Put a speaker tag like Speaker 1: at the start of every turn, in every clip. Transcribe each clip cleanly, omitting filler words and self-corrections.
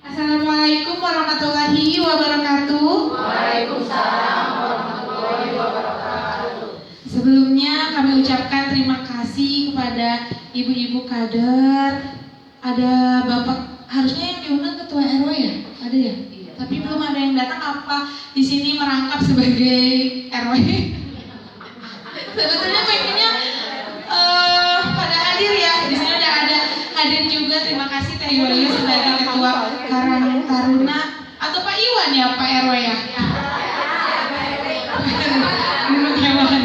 Speaker 1: Assalamualaikum warahmatullahi wabarakatuh.
Speaker 2: Waalaikumsalam warahmatullahi wabarakatuh.
Speaker 1: Sebelumnya kami ucapkan terima kasih kepada ibu-ibu kader. Ada bapak, harusnya yang diundang ketua RW ya? Ada ya?
Speaker 2: Iya.
Speaker 1: Tapi belum ada yang datang. Apa di sini merangkap sebagai RW? Sebetulnya pengennya pada hadir ya. Di sini udah ada hadir juga. Terima kasih Teh Yulia sebagai ketua Karang Taruna, atau Pak Iwan ya Pak RW ya? Duduk hewan.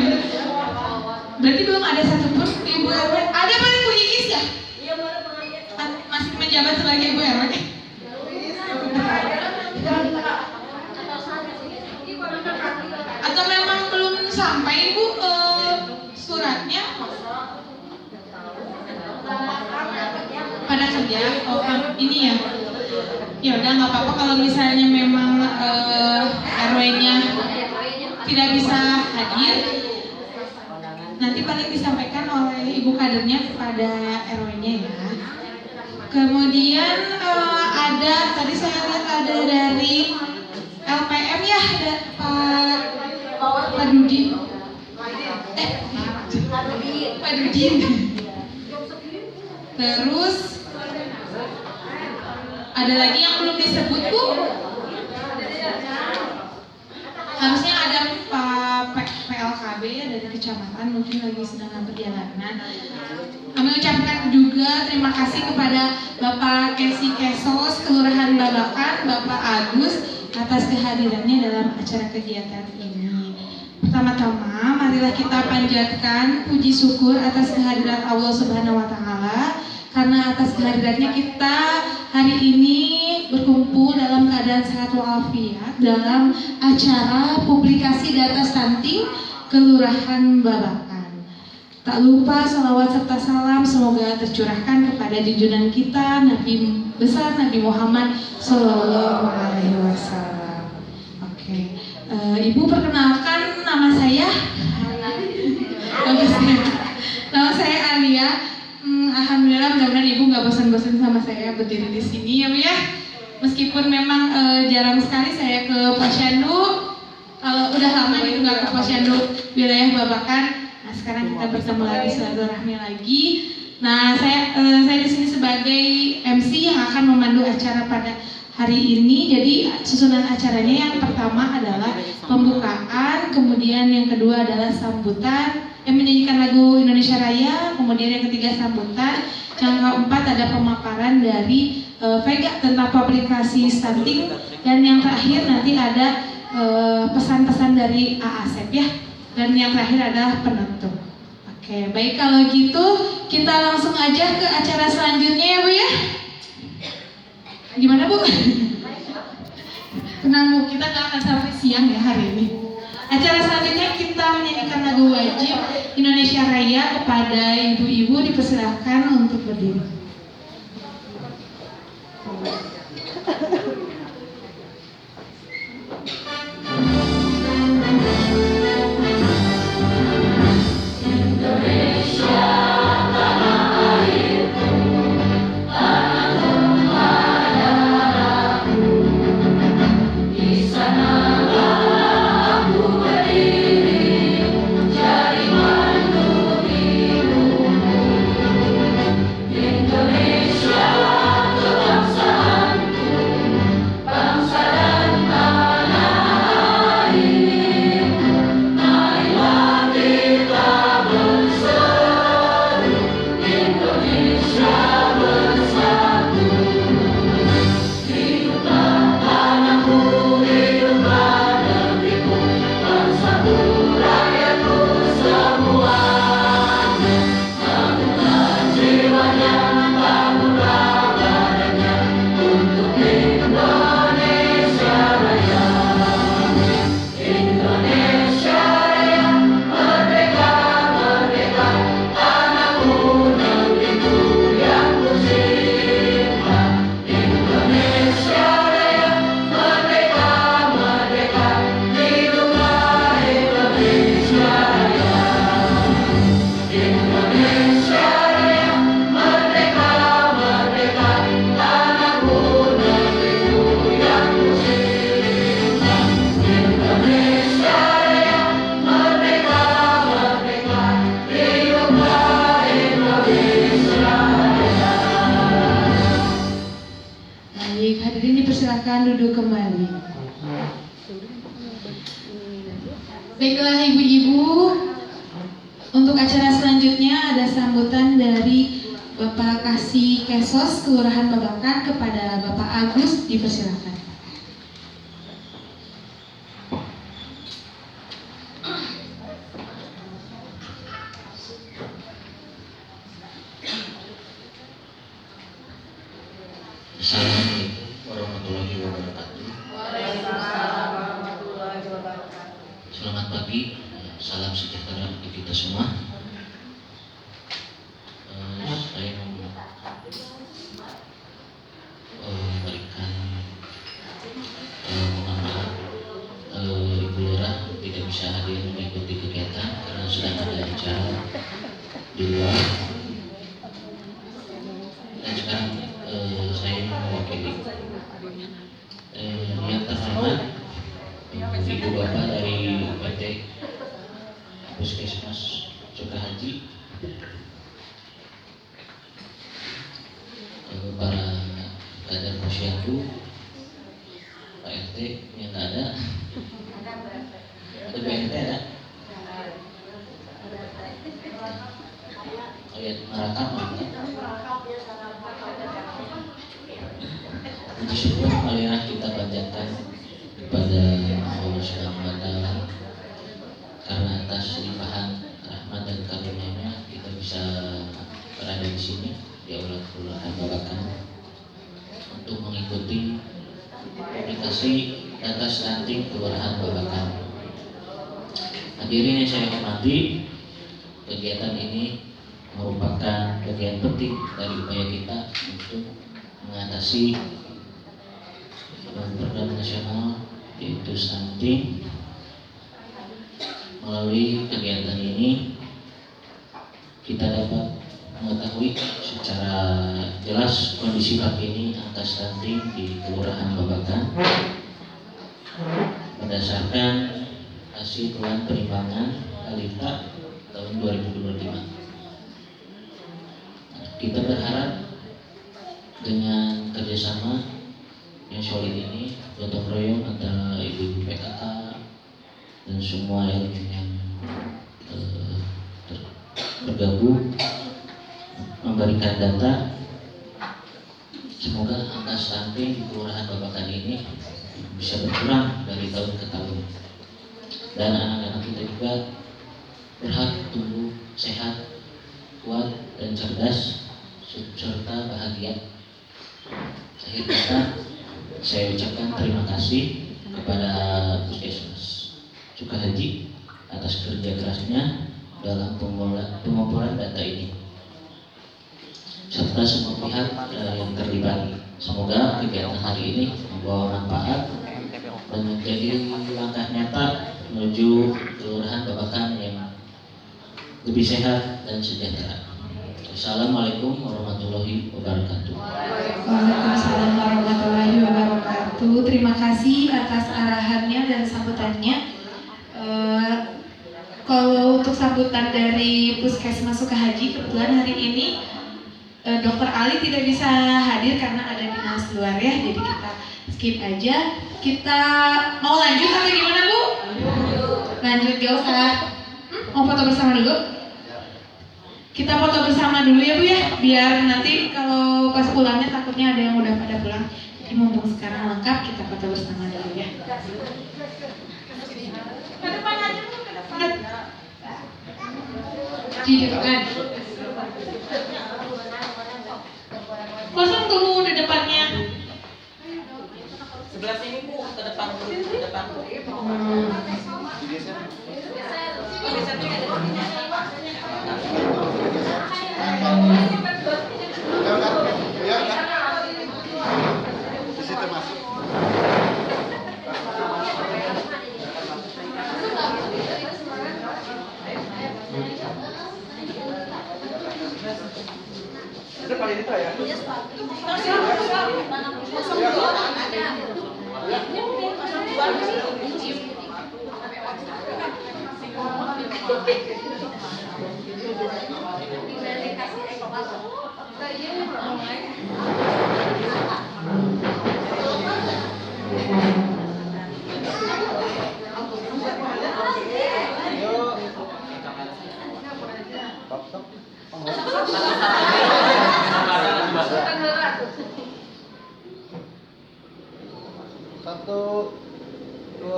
Speaker 1: Berarti belum ada satupun ibu RW. Ada paling Bu Iis ya?
Speaker 2: Iya, baru pengajian.
Speaker 1: Masih menjabat sebagai ibu RW. Atau memang belum sampai Bu suratnya? Pada kerja? Oh ini ya? Ya udah nggak apa-apa kalau misalnya memang RW-nya tidak bisa hadir, nanti paling disampaikan oleh ibu kadernya kepada RW-nya ya. Kemudian ada, tadi saya lihat ada dari LPM ya, ada Pak Dudin. Pak Dudin. Terus ada lagi yang belum disebut Bu. Harusnya ada Pak PLKB ya dari kecamatan, mungkin lagi sedang perjalanan. Kami ucapkan juga terima kasih kepada Bapak Kesi Kesos, Kelurahan Babakan, Bapak Agus atas kehadirannya dalam acara kegiatan ini. Pertama-tama, marilah kita panjatkan puji syukur atas kehadiran Allah Subhanahu wa Ta'ala, karena atas kehadirannya kita hari ini berkumpul dalam keadaan sehat walafiat dalam acara publikasi data stunting Kelurahan Babakan. Tak lupa salawat serta salam semoga tercurahkan kepada junjungan kita Nabi besar Nabi Muhammad Sallallahu Alaihi Wasallam. Oke, Ibu perkenalkan nama saya. Nama saya Alia. Alhamdulillah, mudah-mudahan Ibu nggak bosan-bosan sama saya berdiri di sini ya Bu ya. Meskipun memang jarang sekali saya ke Posyandu, udah lama gitu nggak ke Posyandu wilayah Babakan. Nah sekarang kita bertemu lagi, silaturahmi lagi. Nah saya di sini sebagai MC yang akan memandu acara pada hari ini. Jadi susunan acaranya yang pertama adalah pembukaan, kemudian yang kedua adalah sambutan yang menyanyikan lagu Indonesia Raya, kemudian yang ketiga sambutan, yang keempat ada pemaparan dari Vega tentang publikasi stunting, dan yang terakhir nanti ada pesan-pesan dari A.A.Sep ya, dan yang terakhir adalah penutup. Oke, baik kalau gitu kita langsung aja ke acara selanjutnya ya Bu ya. Gimana Bu? Tenang Bu, kita nggak akan sampai siang ya hari ini. Acara selanjutnya kita menyanyikan lagu wajib Indonesia Raya. Kepada ibu-ibu dipersilahkan untuk berdiri.
Speaker 2: Indonesia, kebangsaanku,
Speaker 1: Baik, hadirin dipersilakan duduk kembali. Baiklah ibu-ibu, untuk acara selanjutnya ada sambutan dari Bapak Kasih Kesos Kelurahan Babakan kepada Bapak Agus, dipersilakan.
Speaker 3: Assalamualaikum warahmatullahi wabarakatuh.
Speaker 2: Waalaikumsalam warahmatullahi wabarakatuh.
Speaker 3: Selamat pagi, salam sejahtera untuk kita semua. Saya memberikan mohon maaf Ibu Lurah tidak bisa hadir mengikuti kegiatan karena sedang ada acara di luar. Dan sekarang saya mewakili yang terhormat Ibu Bapak dari PT Puskesmas Sukahaji, para kader posyandu, Pak RT yang nggak ada, ada BNT ada, kayak Marakam ada. Puji syukur marilah kita panjatkan kepada Allah Subhanahu wa Ta'ala karena atas limpahan rahmat dan karunia-Nya kita bisa berada di sini di Aula Kelurahan Babakan untuk mengikuti publikasi data stunting Kelurahan Babakan. Hadirin yang saya hormati, kegiatan ini merupakan bagian penting dari upaya kita untuk mengatasi program nasional yaitu stunting. Melalui kegiatan ini kita dapat mengetahui secara jelas kondisi terkini angka stunting di Kelurahan Babakan berdasarkan hasil Dewan Perimbangan Balita tahun 2025. Kita berharap dengan kerjasama yang solid ini, gotong royong antara ibu-ibu PKK dan semua elemen yang bergabung memberikan data, semoga angka stunting di Kelurahan Babakan ini bisa berkurang dari tahun ke tahun dan anak-anak kita juga berhak tumbuh sehat, kuat dan cerdas serta bahagia. Akhir kata, saya ucapkan terima kasih kepada Puskesmas Sukahaji atas kerja kerasnya dalam pengumpulan data ini serta semua pihak yang terlibat. Semoga kegiatan hari ini membawa manfaat dan menjadi langkah nyata menuju Kelurahan Babakan yang lebih sehat dan sejahtera. Assalamualaikum warahmatullahi wabarakatuh.
Speaker 1: Waalaikumsalam warahmatullahi wabarakatuh. Terima kasih atas arahannya dan sambutannya. Kalau untuk sambutan dari Puskesmas Sukahaji, kebetulan hari ini Dr. Ali tidak bisa hadir karena ada dinas luar ya, jadi kita skip aja. Kita mau lanjut atau gimana Bu? Lanjut, gak usah. Mau foto bersama dulu? Kita foto bersama dulu ya Bu ya, biar nanti kalau pas pulangnya takutnya ada yang udah pada pulang. Jadi mumpung sekarang lengkap, kita foto bersama dulu ya. Ke depan aja Bu, ke depan. Di depan. Kosong tuh di depannya.
Speaker 4: Sebelah sini Bu, ke depan dulu, ke depan Bu.
Speaker 5: Di situ masuk. 1, 2, 3.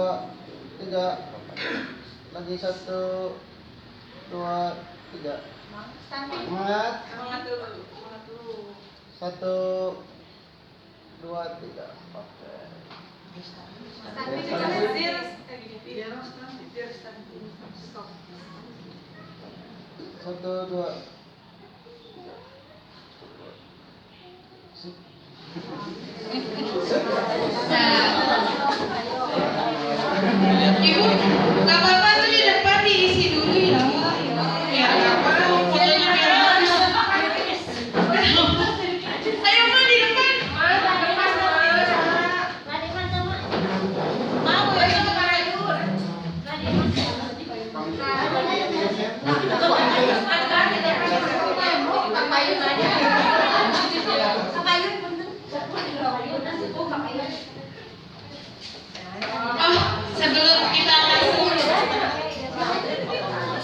Speaker 5: Lagi 1, 2, 3. Semangat. 1, 2, 3. Oke. Satu, dua. Sip.
Speaker 1: Ibu, nggak apa-apa tuh di depan diisi dulu ya. Biar apa? Fotonya biar bagus. Ayo Ma di depan. Mau ya sama Karayur. Oh, sebelum kita masuk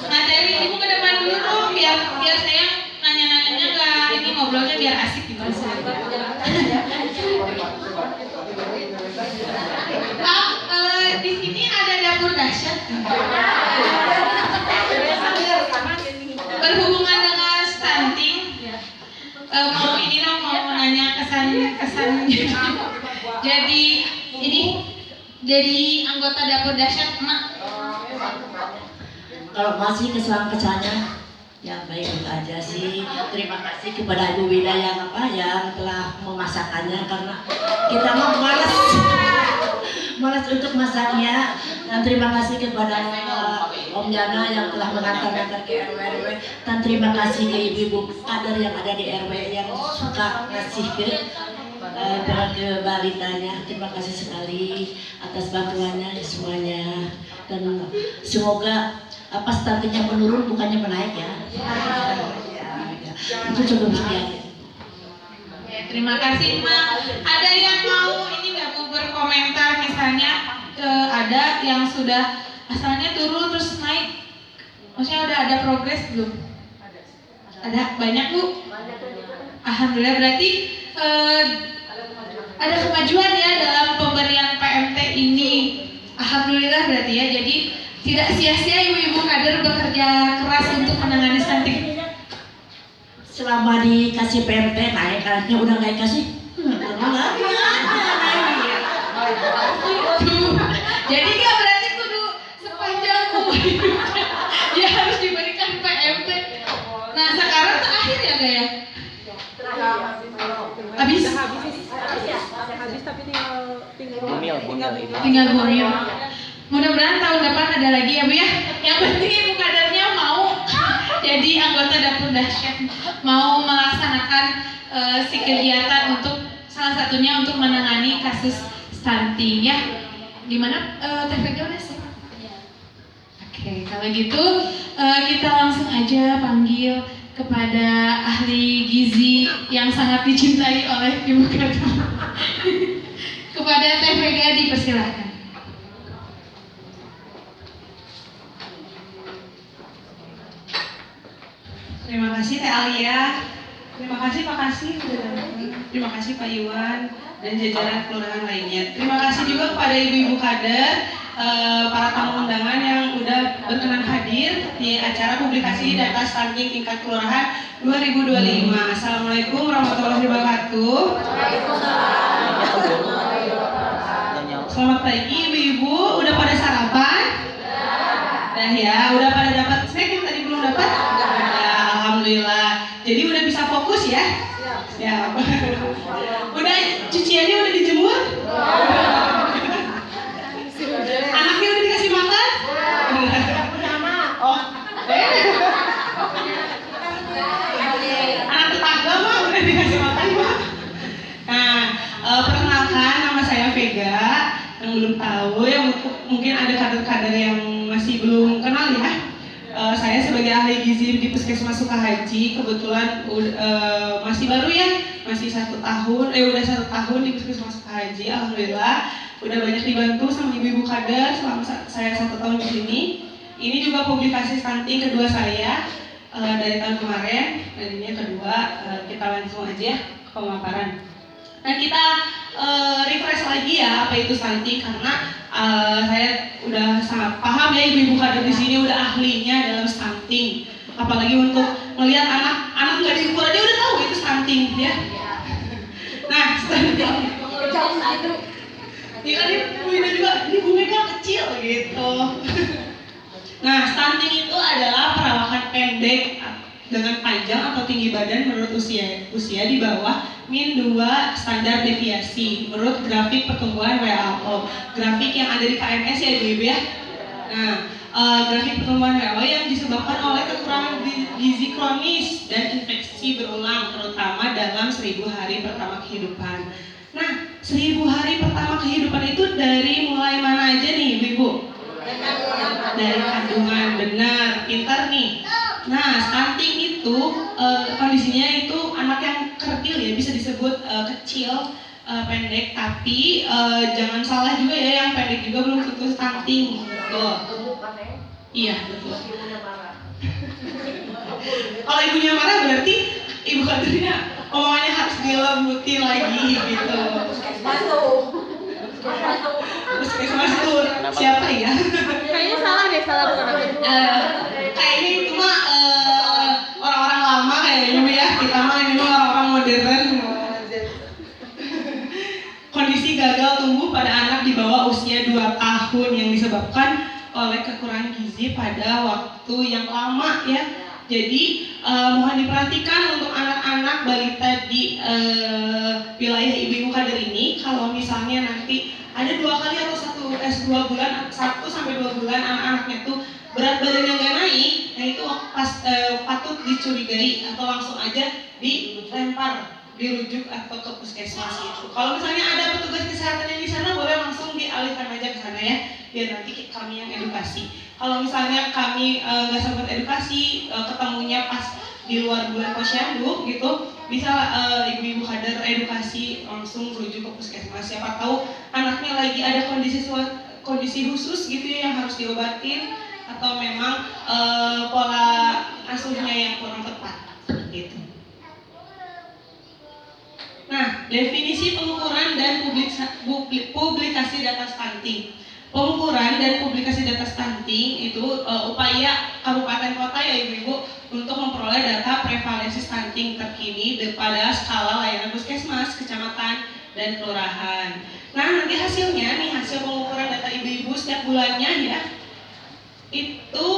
Speaker 1: materi, ibu ke depan dulu dong, biar saya nanya-nanyanya nggak ini ngobrolnya biar asik gitu. Di sini ada dapur dahsyat. Berhubungan dengan stunting, mau ini dong, mau nanya kesan. Jadi ini dari anggota dapur dahsyat, Mak.
Speaker 2: Kalau masih kesannya ya baik aja sih. Terima kasih kepada Ibu Wida yang telah memasakkannya, karena kita mau malas untuk masaknya. Dan terima kasih kepada Om Jana yang telah mengantar ke RW. Dan terima kasih ke ibu-ibu kader yang ada di RW yang suka ngasih ke balitanya. Terima kasih sekali atas bantuannya semuanya, dan semoga stuntingnya menurun bukannya menaik ya. Itu cukup sekian.
Speaker 1: Terima kasih, Mak. Ada yang mau ini nggak mau berkomentar, misalnya ada yang sudah asalnya turun terus naik, maksudnya udah ada progres belum? Ada banyak Bu. Alhamdulillah, berarti ada kemajuan ya dalam pemberian PMT ini. Alhamdulillah berarti ya. Jadi tidak sia-sia ibu-ibu kader bekerja keras untuk menangani stunting.
Speaker 2: Selama dikasih PMT naik, anaknya udah nggak dikasih.
Speaker 1: Jadi nggak berarti kudu sepanjang umur hidupnya dia harus diberikan PMT. Nah sekarang terakhir ya Gaya? Habis tapi tinggal bumil. Mudah-mudahan tahun depan ada lagi ya Bu ya. Yang penting ibu kadernya mau jadi anggota dapur dahsyat, mau melaksanakan si kegiatan untuk salah satunya untuk menangani kasus stunting ya. Gimana TVG udah sih? Oke, kalau gitu kita langsung aja panggil kepada ahli gizi yang sangat dicintai oleh ibu kader. Kepada TVG dipersilahkan.
Speaker 6: Terima kasih Teh Alia, terima kasih Pak Kasih, terima kasih Pak Iwan dan jajaran kelurahan lainnya. Terima kasih juga kepada ibu-ibu kader, para tamu undangan yang udah berkenan hadir di acara publikasi data stunting tingkat kelurahan 2025. Assalamualaikum warahmatullahi wabarakatuh. Selamat pagi ibu-ibu, udah pada sarapan? Nah ya, udah pada dapat snack yang tadi belum dapat? Alhamdulillah. Jadi udah bisa fokus ya? Siap. Udah cuciannya udah dijemur? Anaknya udah dikasih makan? Oh. Anak tetangga mah udah dikasih makan mah. Nah, perkenalkan nama saya Vega. Yang belum tahu, yang mungkin ada kader-kader yang masih belum kenal ya. Saya sebagai ahli gizi di Puskesmas Sukahaji, kebetulan masih baru ya, masih udah 1 tahun di Puskesmas Sukahaji. Alhamdulillah, udah banyak dibantu sama ibu-ibu kader selama saya 1 tahun di sini. Ini juga publikasi stunting kedua saya dari tahun kemarin, dan ini yang kedua. Kita langsung aja ke pemaparan. Nah kita refresh lagi ya apa itu stunting karena saya udah sangat paham ya ibu-ibu kader di sini udah ahlinya dalam stunting. Apalagi untuk melihat anak nggak diukur aja udah tahu itu stunting ya. Nah, stunting. Iya kan Bu Ina juga, ini Bu Mega kecil gitu. Nah, stunting itu adalah perawakan pendek dengan panjang atau tinggi badan menurut usia di bawah min 2 standar deviasi menurut grafik pertumbuhan WHO. Grafik yang ada di KMS ya Ibu ya. Nah, grafik pertumbuhan WHO yang disebabkan oleh kekurangan gizi kronis dan infeksi berulang terutama dalam 1000 hari pertama kehidupan. Nah, 1000 hari pertama kehidupan itu dari mulai mana aja nih Ibu? Dari kandungan, benar, pintar nih. Nah, stunting itu kondisinya itu anak yang kerdil ya, bisa disebut kecil, pendek, tapi jangan salah juga ya, yang pendek juga belum tentu stunting. Betul. Iya, betul. Kalau ibunya marah berarti ibu kadernya omongannya harus dilembuti lagi gitu. Puskesmas itu siapa ya?
Speaker 1: Kayaknya salah deh, salah bukan aku.
Speaker 6: Kayaknya itu mah orang-orang lama kayaknya ya. Kita mah ini mah orang-orang modern. Kondisi gagal tumbuh pada anak di bawah usia 2 tahun yang disebabkan oleh kekurangan gizi pada waktu yang lama ya. Jadi mohon diperhatikan untuk anak-anak balita di wilayah ibu-ibu kader ini, kalau misalnya nanti ada 2 kali atau 2 bulan, 1 sampai 2 bulan anak-anaknya tuh berat badannya nggak naik, nah itu patut dicurigai atau langsung aja dilempar, dirujuk atau ke puskesmas itu. Kalau misalnya ada petugas kesehatan yang di sana, boleh langsung dialihkan aja ke sana ya, biar nanti kami yang edukasi. Kalau misalnya kami nggak sempat edukasi, ketemunya pas di luar bulan posyandu gitu, bisa ibu-ibu kader edukasi langsung rujuk ke puskesmas. Siapa tahu anaknya lagi ada kondisi khusus gitu ya, yang harus diobatin atau memang pola asuhnya yang kurang tepat gitu. Nah, definisi pengukuran dan publikasi data stunting. Pengukuran dan publikasi data stunting itu upaya kabupaten kota ya ibu-ibu untuk memperoleh data prevalensi stunting terkini pada skala layanan puskesmas, kecamatan, dan kelurahan. Nah, nanti hasilnya nih, hasil pengukuran data ibu-ibu setiap bulannya ya, itu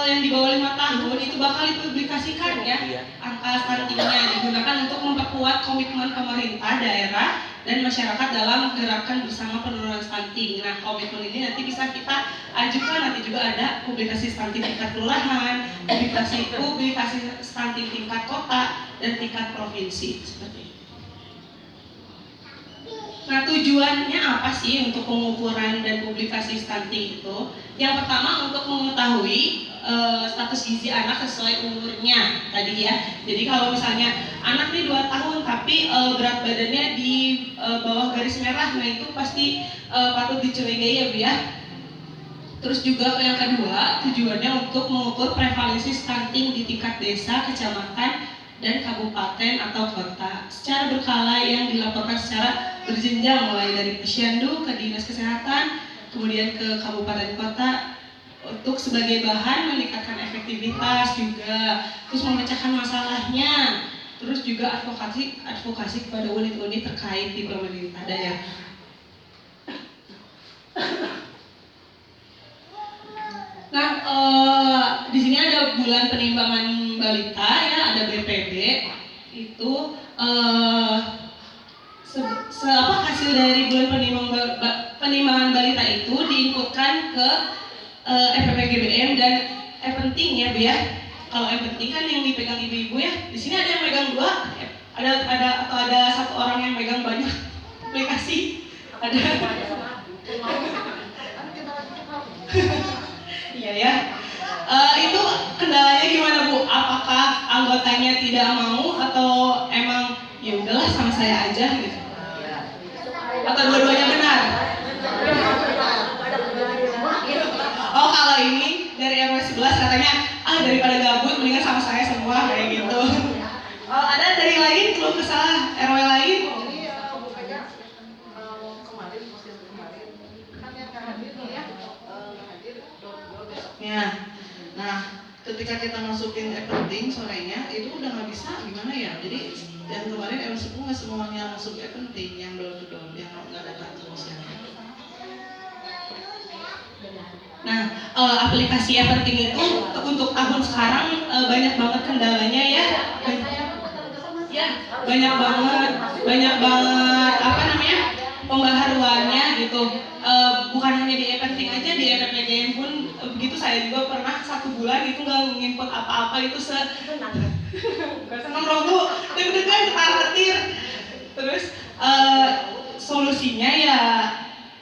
Speaker 6: yang di bawah 5 tahun itu bakal dipublikasikan ya. Angka stuntingnya digunakan untuk memperkuat komitmen pemerintah daerah dan masyarakat dalam gerakan bersama penurunan stunting. Nah, komitmen ini nanti bisa kita ajukan, nanti juga ada publikasi stunting tingkat kelurahan, publikasi stunting tingkat kota dan tingkat provinsi seperti itu. Nah, tujuannya apa sih untuk pengukuran dan publikasi stunting itu? Yang pertama untuk mengetahui status gizi anak sesuai umurnya tadi ya. Jadi kalau misalnya anak nih 2 tahun tapi berat badannya di bawah garis merah, nah itu pasti patut dicurigai ya Bu ya. Terus juga yang kedua, tujuannya untuk mengukur prevalensi stunting di tingkat desa, kecamatan, dan kabupaten atau kota secara berkala yang dilaporkan secara berjenjang mulai dari posyandu ke dinas kesehatan, kemudian ke kabupaten kota untuk sebagai bahan meningkatkan efektivitas juga, terus memecahkan masalahnya, terus juga advokasi kepada unit-unit terkait di pemerintah daerah. Nah, di sini ada bulan penimbangan balita ya, ada BPB itu hasil dari bulan penimbangan balita itu diinputkan ke FPPGBM dan penting ya Bu ya. Kalau penting kan yang dipegang ibu-ibu ya. Di sini ada yang megang 2, ada 1 orang yang megang banyak aplikasi. Ada. Iya ya. Itu kendalanya gimana Bu? Apakah anggotanya tidak mau atau emang ya udahlah sama saya aja gitu? Atau dua-duanya benar? Oh, kalau ini dari RW 11 katanya daripada gabut mendingan sama saya semua kayak gitu. Oh, ada dari lain keluh kesah RW lain? ketika kita masukin e-penting sorenya itu udah nggak bisa gimana ya. Jadi yang kemarin MSIP nggak semuanya masuk e-penting yang door to door yang nggak ada transmisinya. Nah, aplikasi e-penting itu untuk tahun sekarang banyak banget kendalanya ya. Banyak banget apa namanya pembaharuannya gitu. Bukan hanya di e-penting aja, di EPPGM pun begitu. Saya juga pernah 1 bulan itu nggak nginput apa-apa itu nggak seneng loh Bu, deg-degan ketar-ketir. Terus solusinya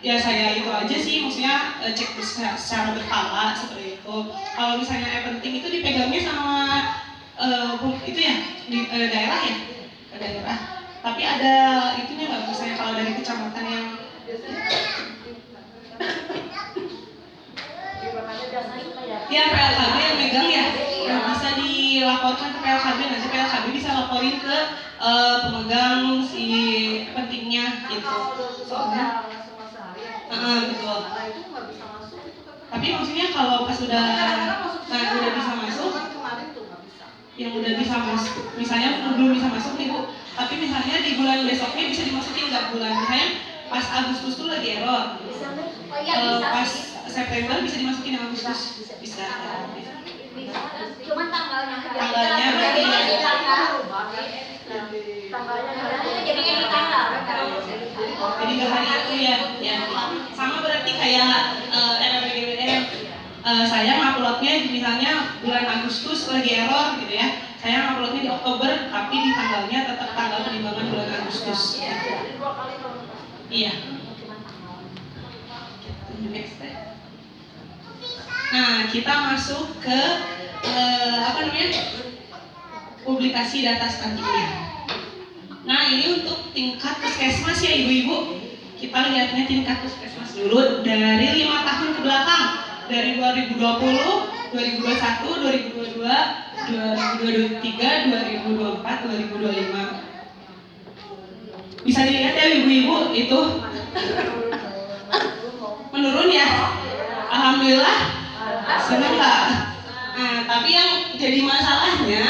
Speaker 6: ya saya itu aja sih, maksudnya cek secara berkala seperti itu. Kalau misalnya e-penting itu dipegangnya sama itu ya di daerah ya, ke daerah. Tapi ada itunya nggak, misalnya kalau dari kecamatan yang ya PLKB yang megang ya, yang bisa dilaporkan ke PLKB, nanti PLKB bisa laporin ke pemegang si pentingnya gitu. Soalnya betul. Tapi maksudnya kalau pas udah bisa masuk, yang udah bisa masuk, misalnya belum bisa masuk nih Bu, tapi misalnya di bulan besoknya bisa dimasukin nggak bulan, misalnya pas Agustus tuh lagi error, pas September bisa dimasukin yang Agustus, bisa.
Speaker 7: Cuma tanggalnya
Speaker 6: berarti
Speaker 7: jadi ini tanggal.
Speaker 6: Jadi ke hari itu ya. Sama berarti kayak RPGWM, saya nguploadnya misalnya bulan Agustus lagi error gitu ya. Saya nguploadnya di Oktober, tapi di tanggalnya tetap tanggal penimbangan bulan Agustus. Iya. Nah, kita masuk ke publikasi data stuntingnya. Nah, ini untuk tingkat puskesmas ya ibu-ibu. Kita lihatnya tingkat puskesmas dulu dari 5 tahun ke belakang, dari 2020, 2021, 2022, 2023, 2024, 2025. Bisa dilihat ya ibu-ibu, itu menurun ya. Alhamdulillah, senang nggak? Nah, tapi yang jadi masalahnya,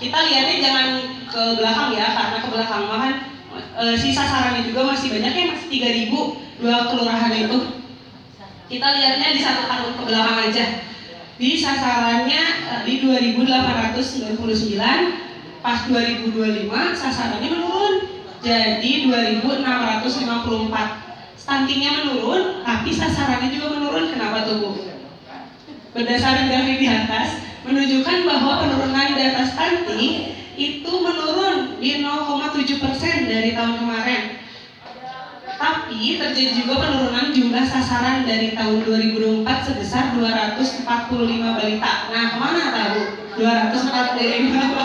Speaker 6: kita lihatnya jangan ke belakang ya, karena ke belakang kan si sasarannya juga masih banyak ya, masih 3.000 2 kelurahan itu. Kita lihatnya di 1 tahun ke belakang aja. Di sasarannya di 2.899, pas 2025 sasarannya menurun jadi 2.654. Stuntingnya menurun, tapi sasarannya juga menurun. Kenapa tuh Bu? Berdasarkan grafik di atas menunjukkan bahwa penurunan data stunting itu menurun di 0,7% dari tahun kemarin. Tapi terjadi juga penurunan jumlah sasaran dari tahun 2024 sebesar 245 balita. Nah, kemana tahu? 245.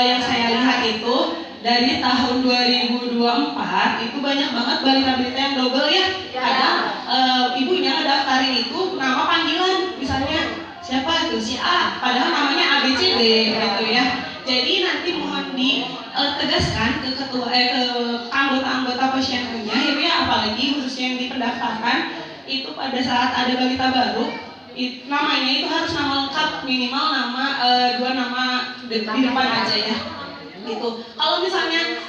Speaker 6: Yang saya lihat itu dari tahun 2024 itu banyak banget balita-balita yang double ya. Kadang ibunya ngedaftarin itu nama panggilan, misalnya siapa itu si A, padahal namanya ABCD gitu ya. Jadi nanti mohon ditegaskan ke anggota-anggota posyandunya ya, apalagi khususnya yang dipendaftarkan itu pada saat ada balita baru. Namanya itu harus nama lengkap, minimal nama 2 nama di depan aja ya gitu. Kalau misalnya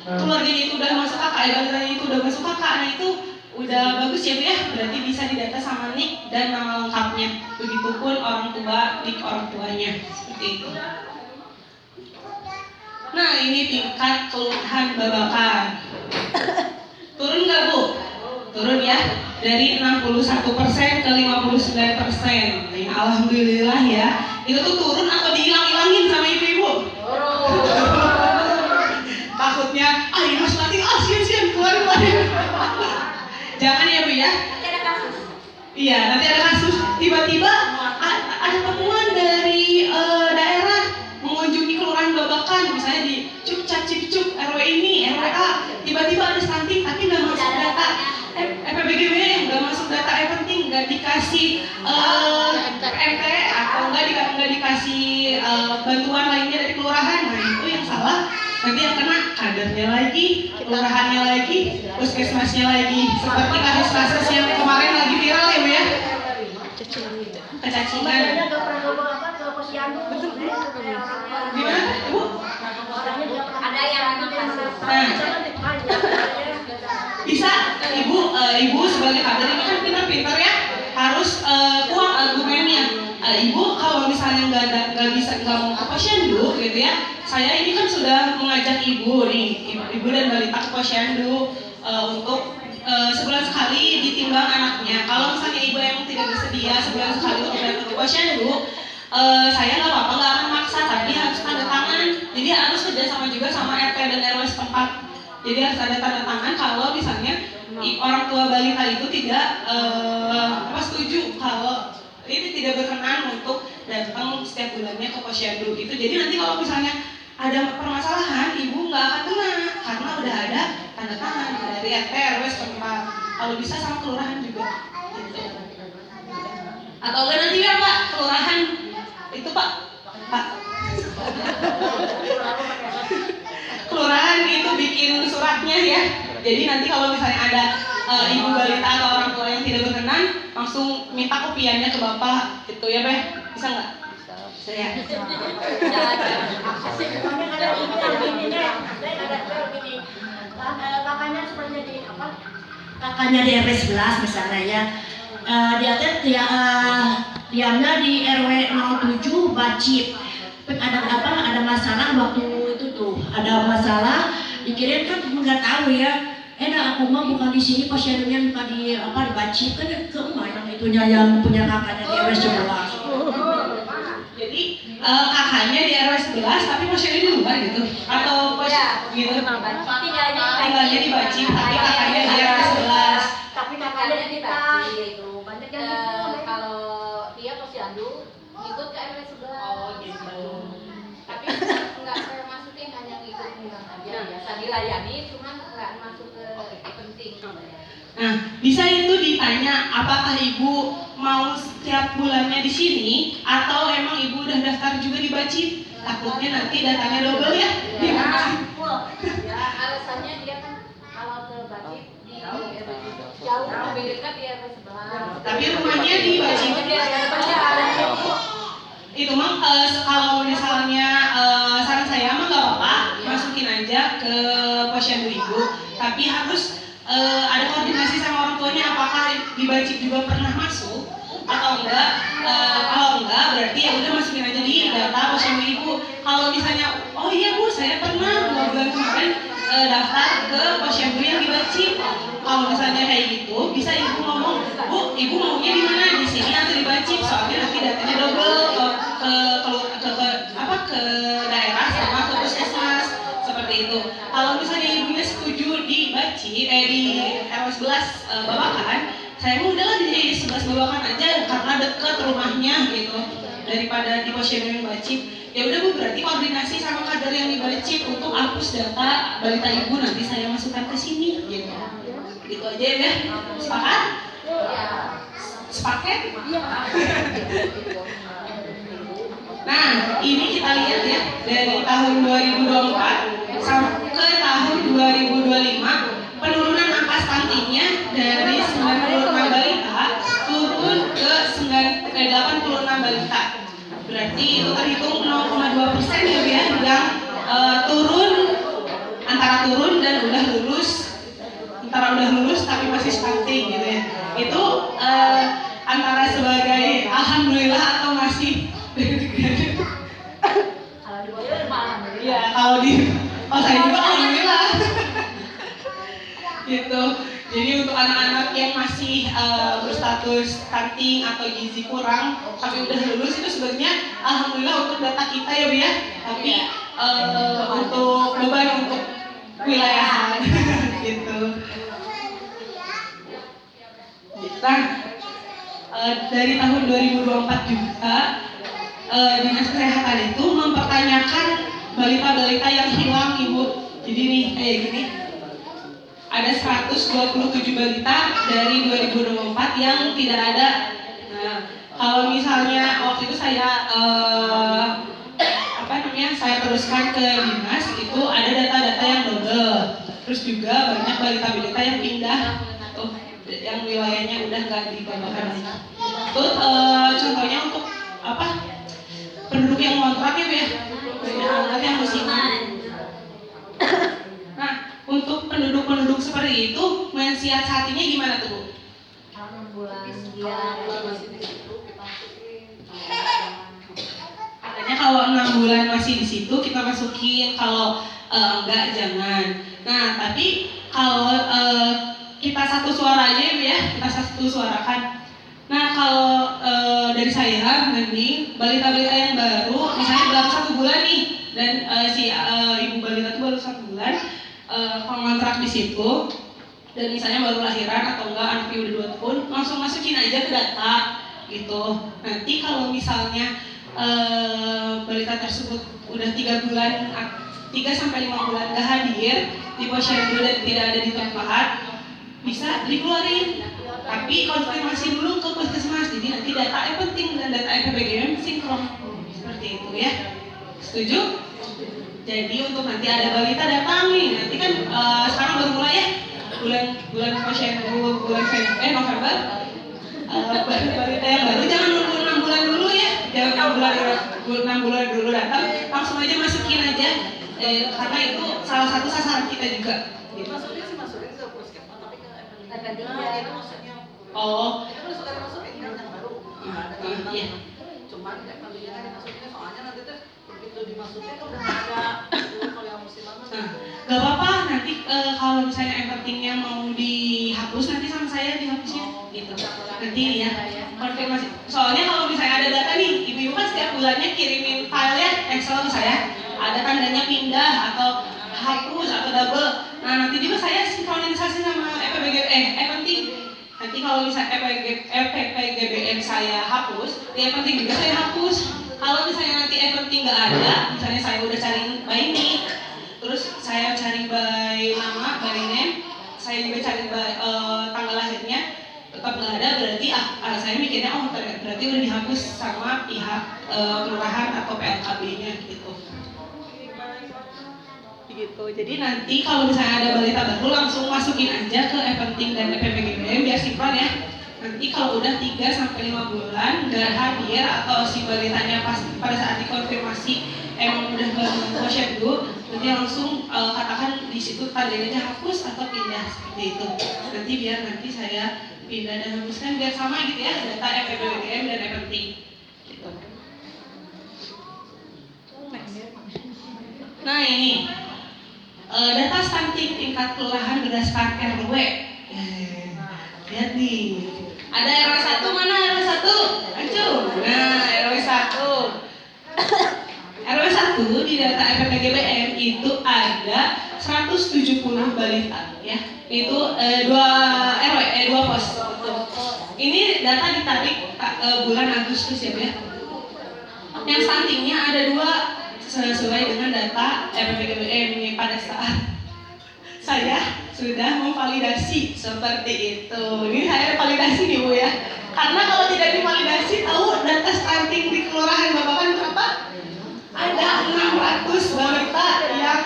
Speaker 6: keluarganya itu udah masuk kakak, balitanya itu udah masuk kakak, nah itu udah bagus ya Bu ya, berarti bisa didata sama nik dan nama lengkapnya. Begitupun orang tua, nik orang tuanya, seperti itu. Nah, ini tingkat keluhan babakan. Turun nggak Bu? Turun ya, dari 61% ke 59%. Nah, alhamdulillah ya. Itu tuh turun atau dihilang-hilangin sama ibu-ibu? Takutnya, ini mas nanti sian keluar. Jangan ya Bu ya.
Speaker 7: Nanti ada kasus.
Speaker 6: Iya, nanti ada kasus. Tiba-tiba ada temuan dari daerah mengunjungi kelurahan Babakan, misalnya di Cipcuk RW ini, RW A, tiba-tiba ada stunting tapi nggak masuk data EPBGB, nggak masuk data penting, nggak dikasih RT atau nggak dikasih bantuan lainnya dari kelurahan, nah itu yang salah. Nanti yang kena kadernya lagi, kelurahannya lagi, puskesmasnya lagi. Seperti kasus-kasus yang kemarin lagi viral ya Bu ya, kecacingan.
Speaker 7: Makanya nggak pernah ke posyandu.
Speaker 6: Gimana Bu?
Speaker 7: Ada yang
Speaker 6: Bisa ibu sebagai kader ini kan pintar-pintar ya, harus kuat argumennya. Ibu kalau misalnya nggak mau ke posyandu gitu ya, saya ini kan sudah mengajak ibu dan balita ke posyandu untuk sebulan sekali ditimbang anaknya. Kalau misalnya ibu yang tidak bersedia sebulan sekali untuk datang ke posyandu, saya nggak apa-apa, nggak akan maksa, tapi harus tanda tangan. Jadi harus kerjasama juga sama RT dan RW setempat. Jadi harus ada tanda tangan kalau misalnya orang tua balita itu tidak setuju kalau ini tidak berkenan untuk datang setiap bulannya ke posyandu itu. Jadi nanti kalau misalnya ada permasalahan, ibu nggak akan kena karena udah ada tanda tangan dari RT RW setempat. Kalau bisa sama kelurahan juga. Gitu. Atau enggak nanti ya Pak, kelurahan itu Pak. Kelurahan itu bikin suratnya ya. Jadi nanti kalau misalnya ada ibu balita atau orang tua yang tidak berkenan, langsung minta kopiannya ke Bapak gitu ya Beh. Bisa nggak? Bisa ya.
Speaker 2: Kakaknya sebenarnya di apa? Kakaknya di RW 11 misalnya ya. Dia teh diamnya di RW 07 Bacip. Ada masalah waktu itu tuh, ada masalah dikirim kan nggak tahu ya. Aku mah bukan di sini, posyandunya bukan di Bacip, kan ke emak yang itunya yang punya kakaknya di RW 11.
Speaker 6: Jadi kakaknya di RW 11 tapi posyandu di luar gitu atau gitu. Tinggalnya di Bacip tapi kakaknya di RW 11.
Speaker 7: Tapi kakaknya kita itu banyak yang gitu. Kalau dia posyandu ikut ke RW 11.
Speaker 6: Oh gitu.
Speaker 7: Tapi nggak saya masukin, hanya ngikut pulang aja. Biasa dilayani, cuman nggak masuk ke penting.
Speaker 6: Nah, bisa itu ditanya apakah ibu mau setiap bulannya di sini atau emang ibu udah daftar juga di Bacip? Takutnya nanti datanya double ya.
Speaker 7: Ya, alasannya dia kan kalau ke Bacip di jauh lebih dekat di RW 11.
Speaker 6: Tapi rumahnya di Bacip. Itu mah kalau misalnya saran saya mah nggak apa-apa, masukin aja ke posyandu ibu. Tapi harus ada koordinasi sama orang tuanya apakah di Bacip juga pernah masuk atau enggak. Kalau enggak berarti ya udah masukin aja di data posyandu ibu. Kalau misalnya oh iya Bu saya pernah 2 bulan kemarin daftar ke posyandu yang di Bacip. Kalau misalnya kayak gitu bisa ibu ngomong, Bu ibu maunya di mana, di sini atau di Bacip, soalnya nanti datanya double ke daerah sama ke puskesmas seperti itu. Kalau misalnya ibunya setuju di Bacip di RW 11 Babakan, saya mau udahlah di 11 Babakan aja karena dekat rumahnya gitu daripada di posyandu yang Bacip. Ya udah Bu, berarti koordinasi sama kader yang di Bacip untuk hapus data balita ibu, nanti saya masukkan ke sini gitu. Gitu aja ya. Sepakat? Sepaket? Nah, ini kita lihat ya dari tahun 2024 sampai tahun 2025 penurunan angka stuntingnya dari 96 balita turun ke 86 balita. Berarti itu terhitung 0,2% ya yang turun, antara turun dan udah lulus, tapi masih stunting gitu ya. Itu antara sebagai alhamdulillah atau masih ya kalau saya juga alhamdulillah gitu. Jadi untuk anak-anak yang masih berstatus stunting atau gizi kurang tapi udah lulus itu sebenarnya alhamdulillah untuk data kita ya Bu ya. Tapi untuk beban untuk wilayah gitu. Nah, dari tahun 2024 juga Dinas Kesehatan itu mempertanyakan balita-balita yang hilang Ibu. Jadi nih kayak gini, ada 127 balita dari 2024 yang tidak ada. Nah, kalau misalnya waktu itu saya saya teruskan ke dinas, itu ada data-data yang double. Terus juga banyak balita-balita yang pindah, tuh, yang wilayahnya udah nggak di Babakan lagi. Itu contohnya untuk apa? Penduduk yang ngontrak ya, Bu ya. Anak yang musiman. Nah, untuk penduduk-penduduk seperti itu, mensiasatinya gimana tuh, Bu?
Speaker 7: 6 bulan dia masih di situ kita masukin.
Speaker 6: Katanya kalau 6 bulan masih di situ kita masukin, kalau enggak jangan. Nah, tapi kalau kita satu suara aja ya, kita satu suarakan. Nah, kalau dari saya mending balita-balita yang baru, misalnya baru 1 bulan nih, dan si ibu balita itu baru 1 bulan kontrak di situ, dan misalnya baru lahiran atau enggak anaknya udah 2 tahun, langsung masukin aja ke data gitu. Nanti kalau misalnya balita tersebut udah 3 bulan, 3-5 bulan gak hadir di posyandu dan tidak ada di tempat, bisa dikeluarin. Tapi konfirmasi dulu ke puskesmas, jadi nanti data yang penting dan data EPBGM sinkron seperti itu ya. Setuju? Jadi untuk nanti ada balita datang nih, nanti kan sekarang baru mulai ya, bulan posyandu bulan November. Balita yang baru jangan nunggu 6 bulan dulu ya, jangan 6 bulan dulu datang, langsung aja masukin aja, karena itu salah satu sasaran kita juga. Gitu.
Speaker 4: Maksudnya sih masukin ke puskesmas tapi ke
Speaker 7: FP3.
Speaker 4: itu maksudnya.
Speaker 6: Oh.
Speaker 4: Itu kan sudah dimasukin kan yang baru. Ada kan.
Speaker 6: Iya.
Speaker 4: Cuman kayak kalian dimasukin soalnya nanti tuh begitu dimasukin kan udah ada kalau yang musiman
Speaker 6: Nah, gak apa-apa nanti kalau misalnya yang pentingnya mau dihapus nanti sama saya dihapusnya gitu. Nanti ya konfirmasi. Soalnya kalau misalnya ada data nih, ibu-ibu kan setiap bulannya kirimin filenya Excel ke saya, ada tandanya pindah atau hapus atau double. Nah, nanti juga saya sinkronisasi sama penting. Nanti kalau misalnya EPPGBM saya hapus, ya penting juga saya hapus. Kalau misalnya nanti penting nggak ada, misalnya saya udah cari by name, terus saya cari by nama, by name, saya juga cari by tanggal lahirnya, tetap nggak ada, berarti saya mikirnya berarti udah dihapus sama pihak kelurahan atau PLKB-nya gitu. Gitu. Jadi nanti kalau misalnya ada balita baru langsung masukin aja ke penting dan EPPGBM biar sinkron ya. Nanti kalau udah 3-5 bulan nggak hadir atau si balitanya pada saat dikonfirmasi emang udah posyandu, nanti langsung katakan di situ tandanya hapus atau pindah seperti itu. Nanti biar nanti saya pindah dan hapuskan biar sama gitu ya, data EPPGBM dan penting. Gitu. Nah ini data stunting tingkat kelurahan berdasarkan RW. Lihat nih. Ada RW 1 mana RW 1? Acuh. Nah, RW 1. RW 1 di data EPPGBM itu ada 170 balita ya. Itu 2 RW, 2 pos. Ini data ditarik bulan Agustus ya, Bu ya. Yang stuntingnya ada 2 sesuai dengan data EPPGBM ini pada saat saya sudah memvalidasi seperti itu. Ini saya validasi nih Bu ya. Karena kalau tidak divalidasi, tahu data stunting di kelurahan Babakan berapa? Ada 600 balita yang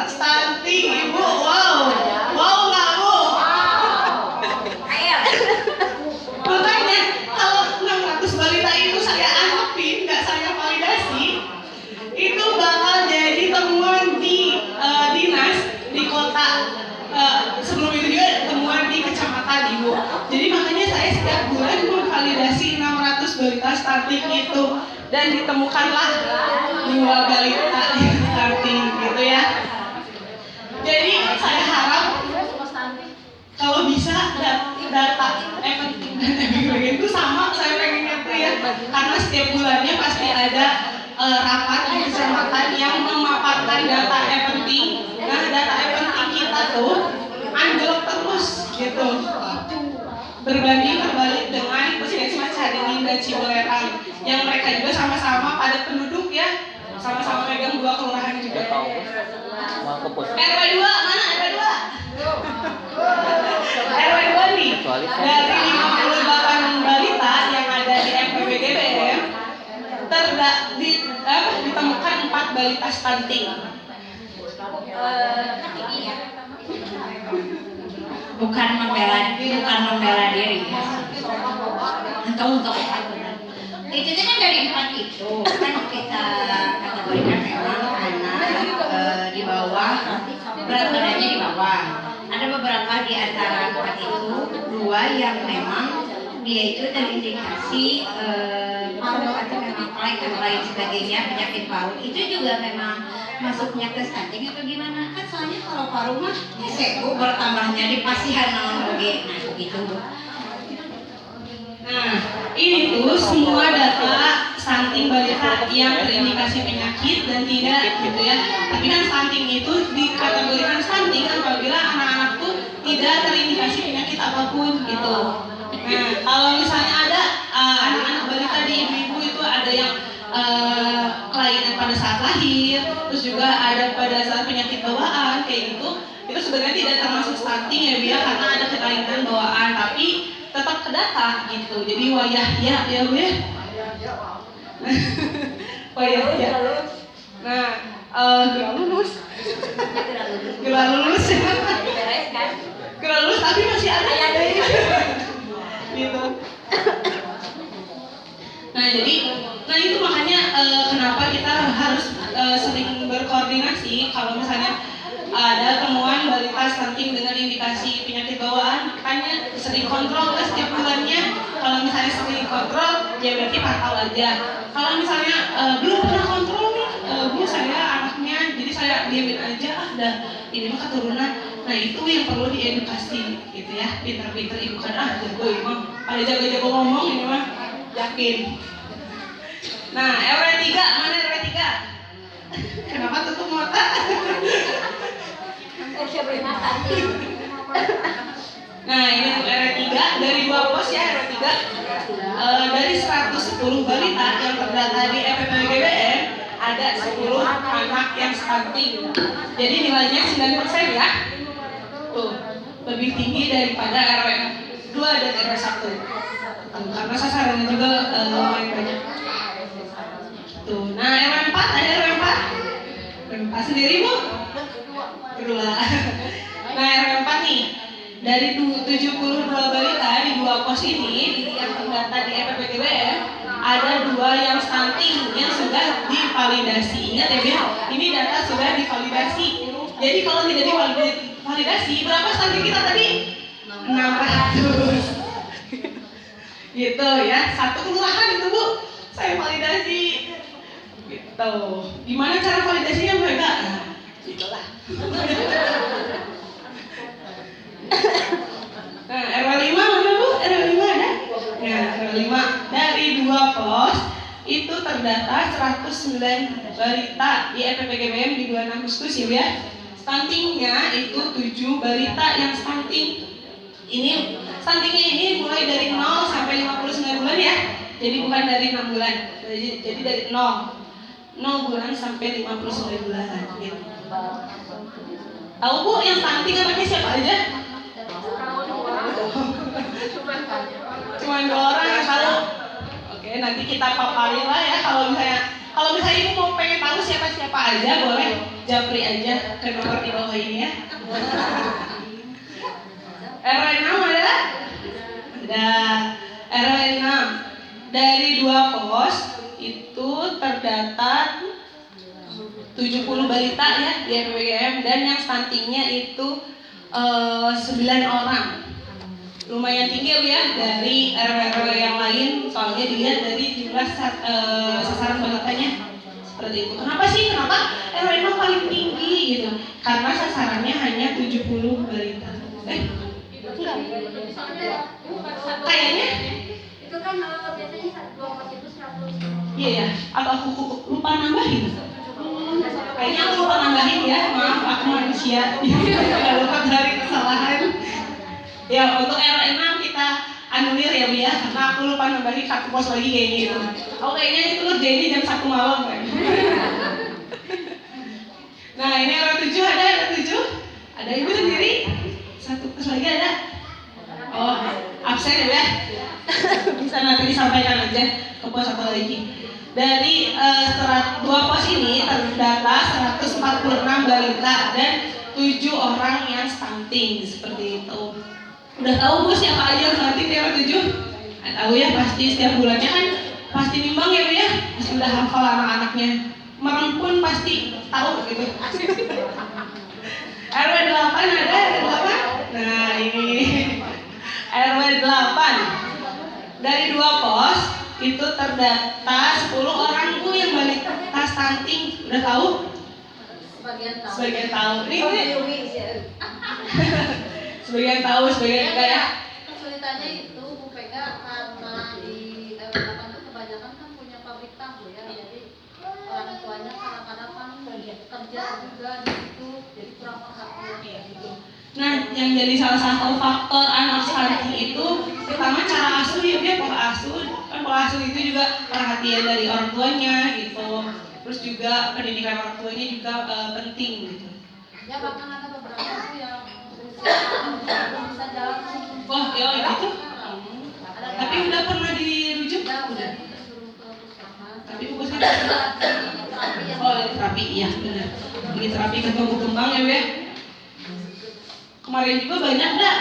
Speaker 6: stunting Ibu. Wow. Wow nggak Bu? Makanya kalau 600 balita itu saya anggapin, nggak saya validasi, itu bakal jadi temuan di dinas di kota, sebelum itu juga temuan di kecamatan Ibu. Jadi makanya saya setiap bulan memvalidasi 600 balita stunting itu dan ditemukanlah 2 balita stunting gitu ya. Jadi saya harap kalau bisa data penting dan EPPGBM itu sama, saya pengennya tuh ya, karena setiap bulannya pasti ada rapat di kecamatan yang memaparkan data penting. Nah, data penting kita tuh anjlok terus gitu. Berbanding terbalik dengan puskesmas Caringin dan Cibolerang yang mereka juga sama-sama padat penduduk ya, sama-sama megang 2 kelurahan juga. RW 2 mana RW 2? RW 2 nih dari 50 balita stunting?
Speaker 2: Bukan membela diri ya. Tahu itu kan dari 4 itu kan kita kategorikan memang anak di bawah, berat badannya di bawah. Ada beberapa di antara 4 itu, 2 yang memang dia itu terindikasi paru atau memang flek atau lain sebagainya, penyakit paru. Itu juga memang masuknya ke stunting atau gimana? Kan soalnya kalau paru mah disegu bertambahnya di pasihan naon oge. Nah begitu.
Speaker 6: Nah, ini tuh semua data stunting balita yang terindikasi penyakit dan tidak gitu ya. Tapi kan stunting itu dikategorikan stunting apabila anak-anak tuh tidak terindikasi penyakit apapun gitu. Nah, kalau misalnya ada anak-anak balita di ibu-ibu itu ada yang kelainan pada saat lahir, terus juga ada pada saat penyakit bawaan kayak gitu, itu sebenarnya tidak termasuk stunting ya biar karena ada kelainan bawaan, tapi tetap kedata gitu. Jadi wayah ya Bu ya. Wayah ya. Nah, gerak lulus. Gerak lulus tapi masih ada gitu. Nah itu makanya kenapa kita harus sering berkoordinasi kalau misalnya ada temuan balita stunting dengan indikasi penyakit bawaan, makanya sering kontrol setiap bulannya. Kalau misalnya sering kontrol, ya berarti pantau aja. Kalau misalnya belum pernah kontrol nih, Bu saya anaknya, jadi saya diamin aja, dah ini mah keturunan. Nah itu yang perlu diedukasi, gitu ya. Pinter-pinter ibu kan, jago ini mah, pada jago-jago ngomong ini mah, yakin. Nah RW 3, mana RW 3? Kenapa tutup mata? Nah ini untuk RW 3 dari 2 pos ya RW 3 dari 110 balita yang terdata di EPPGBM ada 10 anak yang stunting. Jadi nilainya 9% ya. Tuh, lebih tinggi daripada RW 2 dan RW 1. Karena sasarannya juga lumayan banyak. Tuh, nah RW 4 ada RW 4. RW 4 sendiri Bu? Kedua. Nah RW 4 nih, dari 72 balita di 2 pos ini yang terdata di EPPGBM ada 2 yang stunting yang sudah divalidasi. Ingat ya Bu, ini data sudah divalidasi. Jadi kalau tidak divalidasi, berapa stunting kita tadi? 600. Gitu ya, satu kelurahan itu Bu, saya validasi. Gitu. Gimana cara validasinya Bu? Nah, gitulah. Nah, RW 5 mana Bu? RW 5 ada? Nah, RW 5 dari 2 pos itu terdata 109 balita di EPPGBM di 26 Agustus ya Bu ya. Stuntingnya itu 7 balita yang stunting. Ini stuntingnya ini mulai dari 0 sampai 59 bulan ya. Jadi bukan dari 6 bulan. Jadi dari 0 bulan sampai 59 bulan gitu. Tahu Bu yang stunting anaknya siapa aja? Cuma 2 orang yang tahu. Oke, nanti kita paparin lah ya kalau misalnya ibu mau pengen tahu siapa aja boleh japri aja ke nomor di bawah ini ya. RW 6 ada? Ada. RW 6 dari 2 pos itu terdata 70 balita ya di EPPGBM dan yang stuntingnya itu 9 orang. Lumayan tinggi ya dari RW yang lain, soalnya dilihat dari jumlah sasaran balitanya seperti itu. Kenapa RW 6 paling tinggi gitu? Karena sasarannya hanya 70 balita. Kayaknya
Speaker 7: itu kan biasanya 2 pos itu 100.
Speaker 6: iya ya, atau aku lupa nambahin. Kayaknya aku lupa nambahin ya, maaf aku manusia. Tidak lupa dari kesalahan. Ya untuk RW 6 kita anulir ya Bu ya, karena aku lupa nambahin 1 pos lagi kayak gitu. Oh kayaknya itu jadi jam 1 malam kan. Nah ini RW 7 ada RW 7? Ada ibu sendiri? 1 pos lagi ada? Oh absen ya Bu ya? Bisa nanti disampaikan aja ke pos 1 lagi. Dari 2 pos ini terdata 146 balita dan 7 orang yang stunting seperti itu. Udah tahu Bu siapa aja yang stunting di RW 7? Tahu ya, pasti setiap bulannya kan pasti nimbang ya Bu ya, pasti udah hafal anak-anaknya. Merem pun pasti tahu gitu. RW 8 ada RW 8? Nah ini RW 8 dari 2 pos itu terdata 10 orang Bu yang balita stunting. Udah tahu? Sebagian tahu. Ini sebagian tahu, sebagian enggak ya.
Speaker 7: Kesulitannya itu Bu Pega karena di RW 8 itu kebanyakan kan punya pabrik tahu ya. Jadi orang tuanya kadang-kadang kan kerja juga di situ, jadi kurang perhatian gitu.
Speaker 6: Nah, yang jadi salah satu faktor anak stunting itu pertama cara asuh ya, dia pola asuh. Kan pola asuh itu juga perhatian dari orang tuanya gitu. Terus juga pendidikan orang tuanya juga penting gitu.
Speaker 7: Ya bahkan ada beberapa tuh yang belum bisa jalan.
Speaker 6: Wah, ya gitu. Tapi udah pernah dirujuk?
Speaker 7: Ya,
Speaker 6: Udah.
Speaker 7: disuruh ke puskesmas.
Speaker 6: Tapi puskesmas oh, terapi, iya benar. Lagi terapi kembang ya, Be. Kemarin juga banyak dah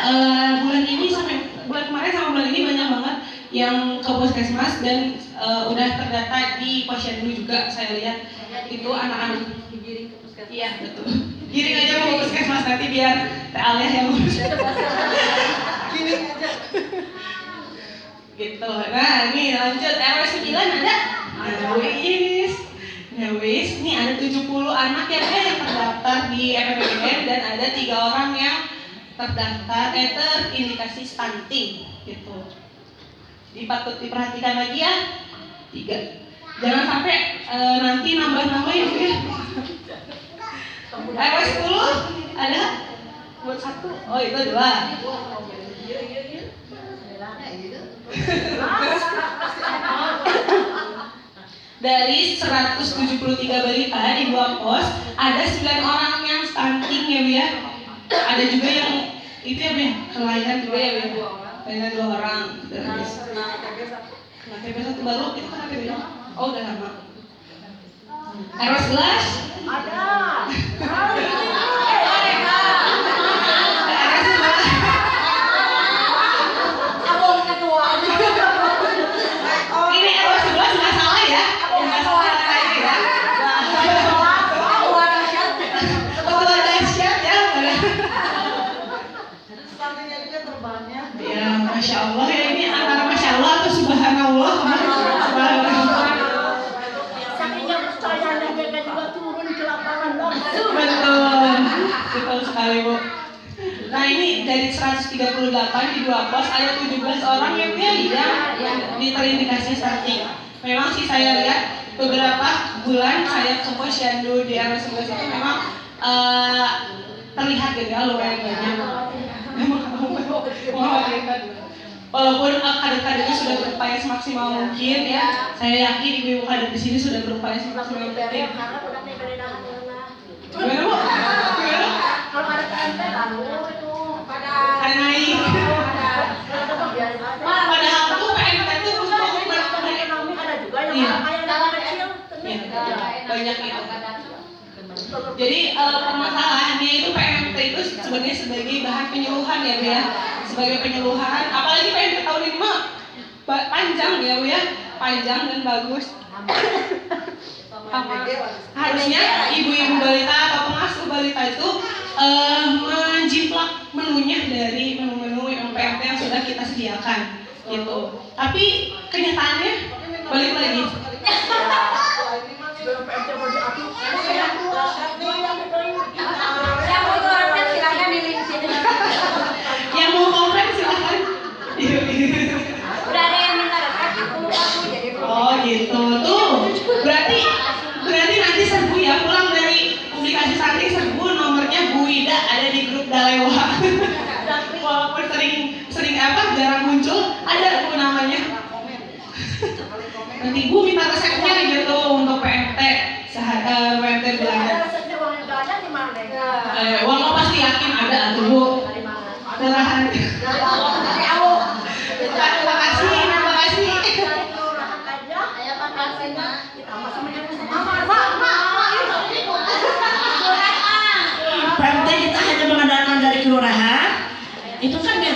Speaker 6: bulan ini sampai bulan kemarin sama bulan ini banyak banget yang ke puskesmas dan udah terdata di Posyandu juga saya lihat itu anak-anak
Speaker 7: Digiring ke puskesmas.
Speaker 6: iya betul giring aja mau ke puskesmas nanti biar Teh Alia yang ngurus gitu. Nah ini lanjut RW 9 ada nah wis ini ada 70 anak yang terdaftar di RPPM dan ada 3 orang yang terdaftar terindikasi stunting gitu. Jadi patut diperhatikan lagi ya 3. Jangan sampai nanti nambah-nambah ya Bu ya. RW 10 ada buat 1. Oh itu 2. Dari 173 balita di 2 pos ada 9 orang yang stunting ya Bu ya. Ada juga yang itu ya Bu ya, kelainan juga ya Bu ya. Kelainan 2 orang. Nah, TB 1 baru itu kan TB nya. Oh udah lama. RW 11 ada. Ini RW 11 nggak salah ya. Nggak salah ini ya. Ketua dahsyat ya. Ya, Masya Allah ya, ini antara Masya Allah atau Subhanallah.
Speaker 2: Saking percayaan mereka juga turun ke lapangan langsung.
Speaker 6: Betul sekali Bu. Nah ini dari 138 di 2 pos ada 17 orang yang terindikasi stunting. Memang sih saya lihat beberapa bulan saya ke Posyandu di RW 11 itu memang terlihat gitu ya lumayan banyak. Walaupun kader-kadernya sudah berupaya semaksimal mungkin ya, saya yakin ibu-ibu kader di sini sudah berupaya semaksimal mungkin. Gimana Bu? Gimana?
Speaker 2: Kalau ada KMP baru itu
Speaker 6: Ada naik. Padahal tuh PMT tuh untuk
Speaker 2: ekonomi ada juga yang kaya dan kecil.
Speaker 6: banyak itu. Jadi permasalahannya itu PMT itu sebenarnya sebagai bahan penyuluhan ya Bu ya, sebagai penyuluhan. Apalagi PMT tahun ini mah panjang ya Bu ya, panjang dan bagus. Harusnya ibu-ibu balita atau pengasuh balita itu menjiplak menunya dari menu-menu yang PMT yang sudah kita sediakan gitu. Tapi kenyataannya balik lagi.
Speaker 7: Yang mau turunkan silakan di link sini.
Speaker 6: Yang mau komplain silahkan.
Speaker 7: Udah ada yang minta resep aku jadi
Speaker 6: Oh gitu tuh. Berarti nanti serbu ya pulang dari publikasi santri serbu nomornya Bu Ida ada di grup Dalewa. Walaupun sering jarang muncul ada Bu namanya. Nanti Bu minta resepnya gitu untuk PMT PMT bulanan. Uang lo pasti yakin ada tuh Bu. Murahan. Terima kasih.
Speaker 7: Ayah makasih Mak.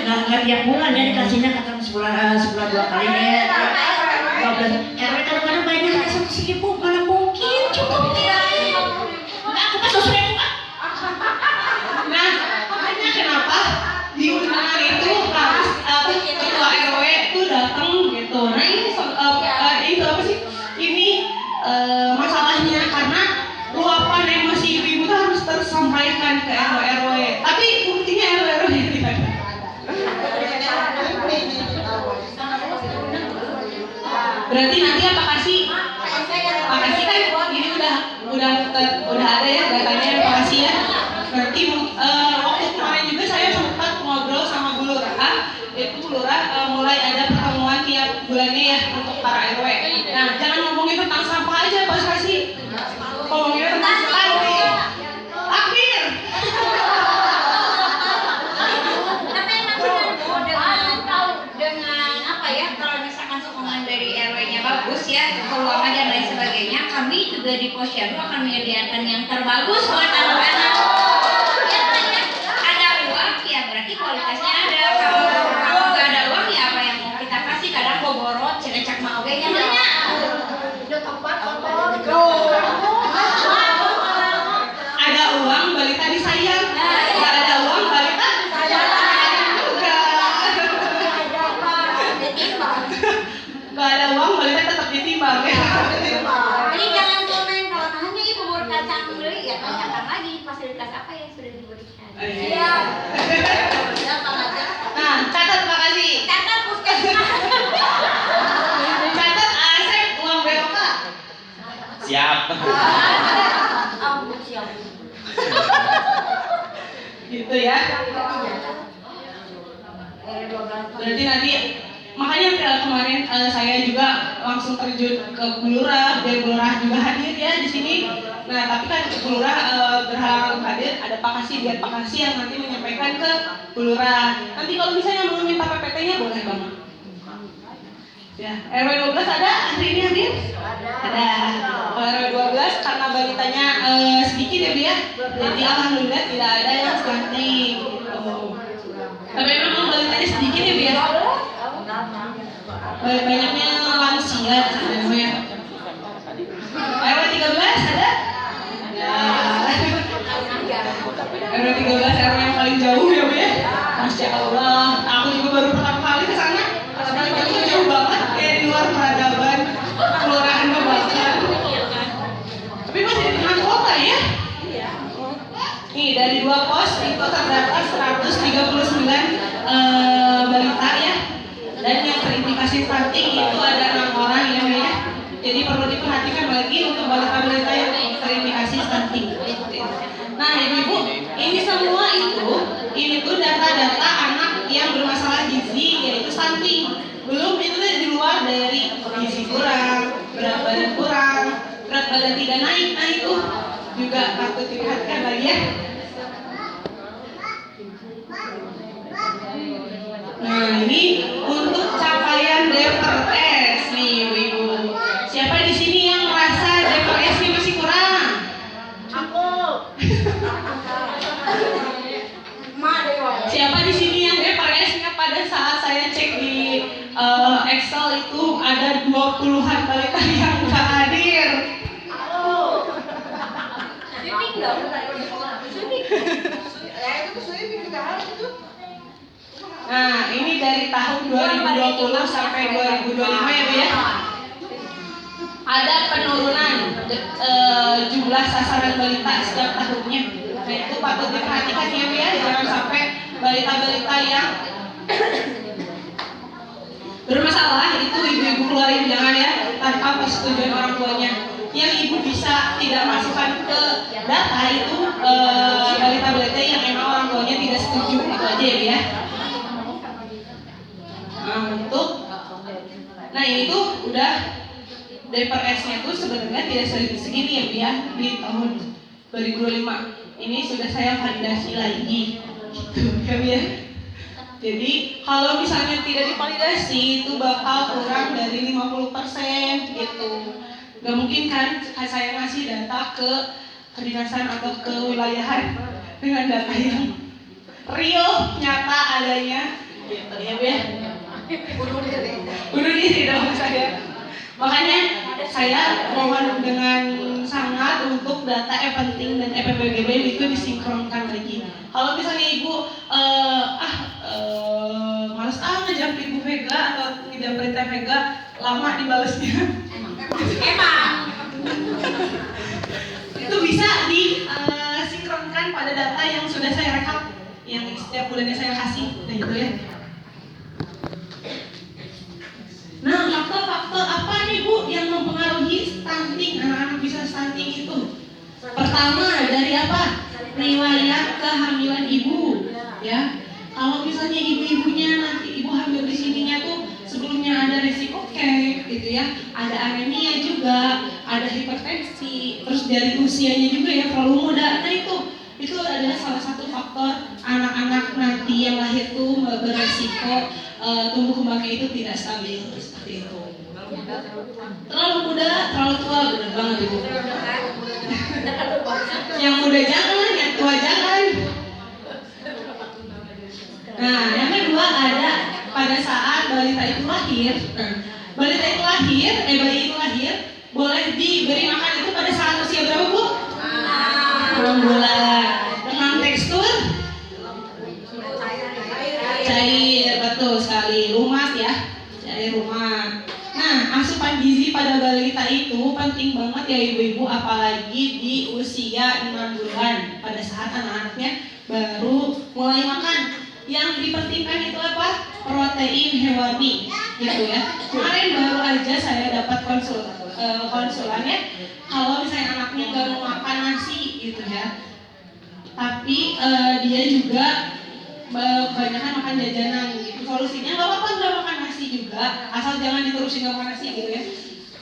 Speaker 2: nggak tiap bulan ya dikasihnya kata sebulan 2 kali ya. 12 RW kadang-kadang bayarnya hanya 100.000, mana mungkin cukup ya. Enggak, aku pas 2.000 Pak.
Speaker 6: Nah, makanya kenapa di undangan itu harus ketua RW itu datang gitu. Nah ini itu apa sih? Ini masalahnya karena luapan emosi ibu-ibu itu harus tersampaikan ke RW. Tapi buktinya RW tidak ada. Berarti nanti apa kasih? Makasih kan ini udah ada ya datanya, makasih ya. Berarti waktu kemarin juga saya sempat ngobrol sama Bu Lurah. Itu Bu Lurah mulai ada pertemuan tiap bulannya ya untuk para RW. Nah, jangan ngomongin tentang sampah aja Pak Kasih. Ngomongin tentang stunting. Akhir.
Speaker 8: Tapi emang dengan apa ya, kalau misalkan sokongan dari RW-nya bagus ya, keuangan dan lain sebagainya, kami juga di Posyandu akan menyediakan yang terbagus buat anak-anak. Ya kan ya, ada uang ya berarti kualitasnya ada. Kalau nggak ada uang ya apa yang mau kita kasih, kadang boborot, celecak mau nya banyak.
Speaker 6: Ada uang balita disayang. Nggak ada uang balita disayang juga. Nggak ada uang balita tetap ditimbang ya.
Speaker 8: Jadi jangan komen kalau hanya ibu bubur kacang beli ya, tanyakan lagi fasilitas apa yang sudah diberikan.
Speaker 6: Iya. Nah, catat makasih.
Speaker 8: Catat puskesmas.
Speaker 6: Catat Asep uang BOK.
Speaker 3: Siap.
Speaker 8: Siap.
Speaker 6: Gitu ya. Berarti nanti makanya kemarin saya juga langsung terjun ke Bu Lurah, dan Bu Lurah juga hadir ya di sini. Nah, tapi kan Bu Lurah berhalangan hadir, ada Pak Kasih, biar Pak Kasih yang nanti menyampaikan ke Bu Lurah. Nanti kalau misalnya mau minta PPT-nya boleh banget. Ya, RW 12 ada hari ini hadir? Ada. Kalau RW 12 karena balitanya sedikit ya Bu ya. Jadi alhamdulillah tidak ada yang stunting. Tapi memang balitanya sedikit ya Bu ya. Banyaknya lansia sebenarnya. RW 13 ada? RW 13 RW yang paling jauh ya Bu ya. Masya Allah, aku juga baru pertama kali ke sana. Karena itu jauh banget, kayak di luar peradaban, kelurahan Babakan. Tapi masih di tengah kota ya. Nih dari 2 pos itu terdata 139 balita ya. Dan yang terindikasi stunting itu ada 6 orang ya Bu ya. Jadi perlu diperhatikan lagi untuk balita-balita yang terindikasi stunting. Nah ibu-ibu, ini semua ini tuh data-data anak yang bermasalah gizi yaitu stunting. Belum itu di luar dari gizi kurang, berat badan kurang, berat badan tidak naik. Nah itu juga patut diperhatikan lagi ya. Nah ini untuk capaian DPRS nih ibu-ibu. Siapa di sini yang merasa DPRS-nya masih kurang?
Speaker 2: Aku.
Speaker 6: Siapa di sini yang DPRS-nya pada saat saya cek di Excel itu ada 20-an balita yang nggak hadir? Nah ini dari tahun 2020 sampai 2025 ya Bu ya. Ada penurunan jumlah sasaran balita setiap tahunnya. Nah itu patut diperhatikan ya Bu ya. Jangan sampai balita-balita yang bermasalah itu ibu-ibu keluarin, jangan ya, tanpa persetujuan orang tuanya. Yang ibu bisa tidak masukkan ke data itu balita-balita yang emang orang tuanya tidak setuju, itu aja ya Bu ya. Nah ini tuh udah DPRS-nya tuh sebenarnya tidak segini ya Bu ya, di tahun 2025 ini sudah saya validasi lagi gitu ya Bu ya. Jadi kalau misalnya tidak divalidasi itu bakal kurang dari 50% gitu. Gak mungkin kan saya ngasih data ke kedinasan atau ke wilayahan dengan data yang real, nyata adanya. gitu ya Bu ya. Bunuh diri dong saya. Makanya saya mohon dengan sangat untuk data penting dan EPPGB itu disinkronkan lagi. Kalau misalnya Ibu males ngejam Ibu Vega atau ngejam berita Vega, lama dibalesnya.
Speaker 8: Emang
Speaker 6: Itu bisa disinkronkan pada data yang sudah saya rekap, yang setiap bulannya saya kasih, nah gitu ya. Nah, faktor-faktor apa nih Bu yang mempengaruhi stunting, anak-anak bisa stunting itu? Pertama, dari apa? Riwayat kehamilan ibu, ya. Kalau misalnya ibu-ibunya nanti ibu hamil di sininya tuh sebelumnya ada risiko kek, gitu ya, ada anemia juga, ada hipertensi, terus dari usianya juga ya terlalu muda. Nah itu adalah salah satu faktor anak-anak nanti yang lahir tuh beresiko tumbuh kembangnya itu tidak stabil seperti itu. Terlalu muda, terlalu tua, benar banget Ibu. Yang muda jangan, yang tua jangan. Nah, yang kedua ada pada saat balita itu lahir. Balita itu lahir, bayi itu lahir, boleh diberi makan itu pada saat usia berapa Bu? 6 bulan. Dengan tekstur cair, betul sekali, lumat ya, cair lumat. Nah, asupan gizi pada balita itu penting banget ya ibu-ibu, apalagi di usia 6 bulan pada saat anak-anaknya baru mulai makan. Yang dipentingkan itu apa? Protein hewani, gitu ya. Kemarin baru aja saya dapat konsulannya, kalau misalnya anaknya nggak mau makan nasi, gitu ya. Tapi dia juga kebanyakan makan jajanan gitu. Solusinya nggak apa-apa nggak makan nasi juga, asal jangan diterusin nggak makan nasi gitu ya.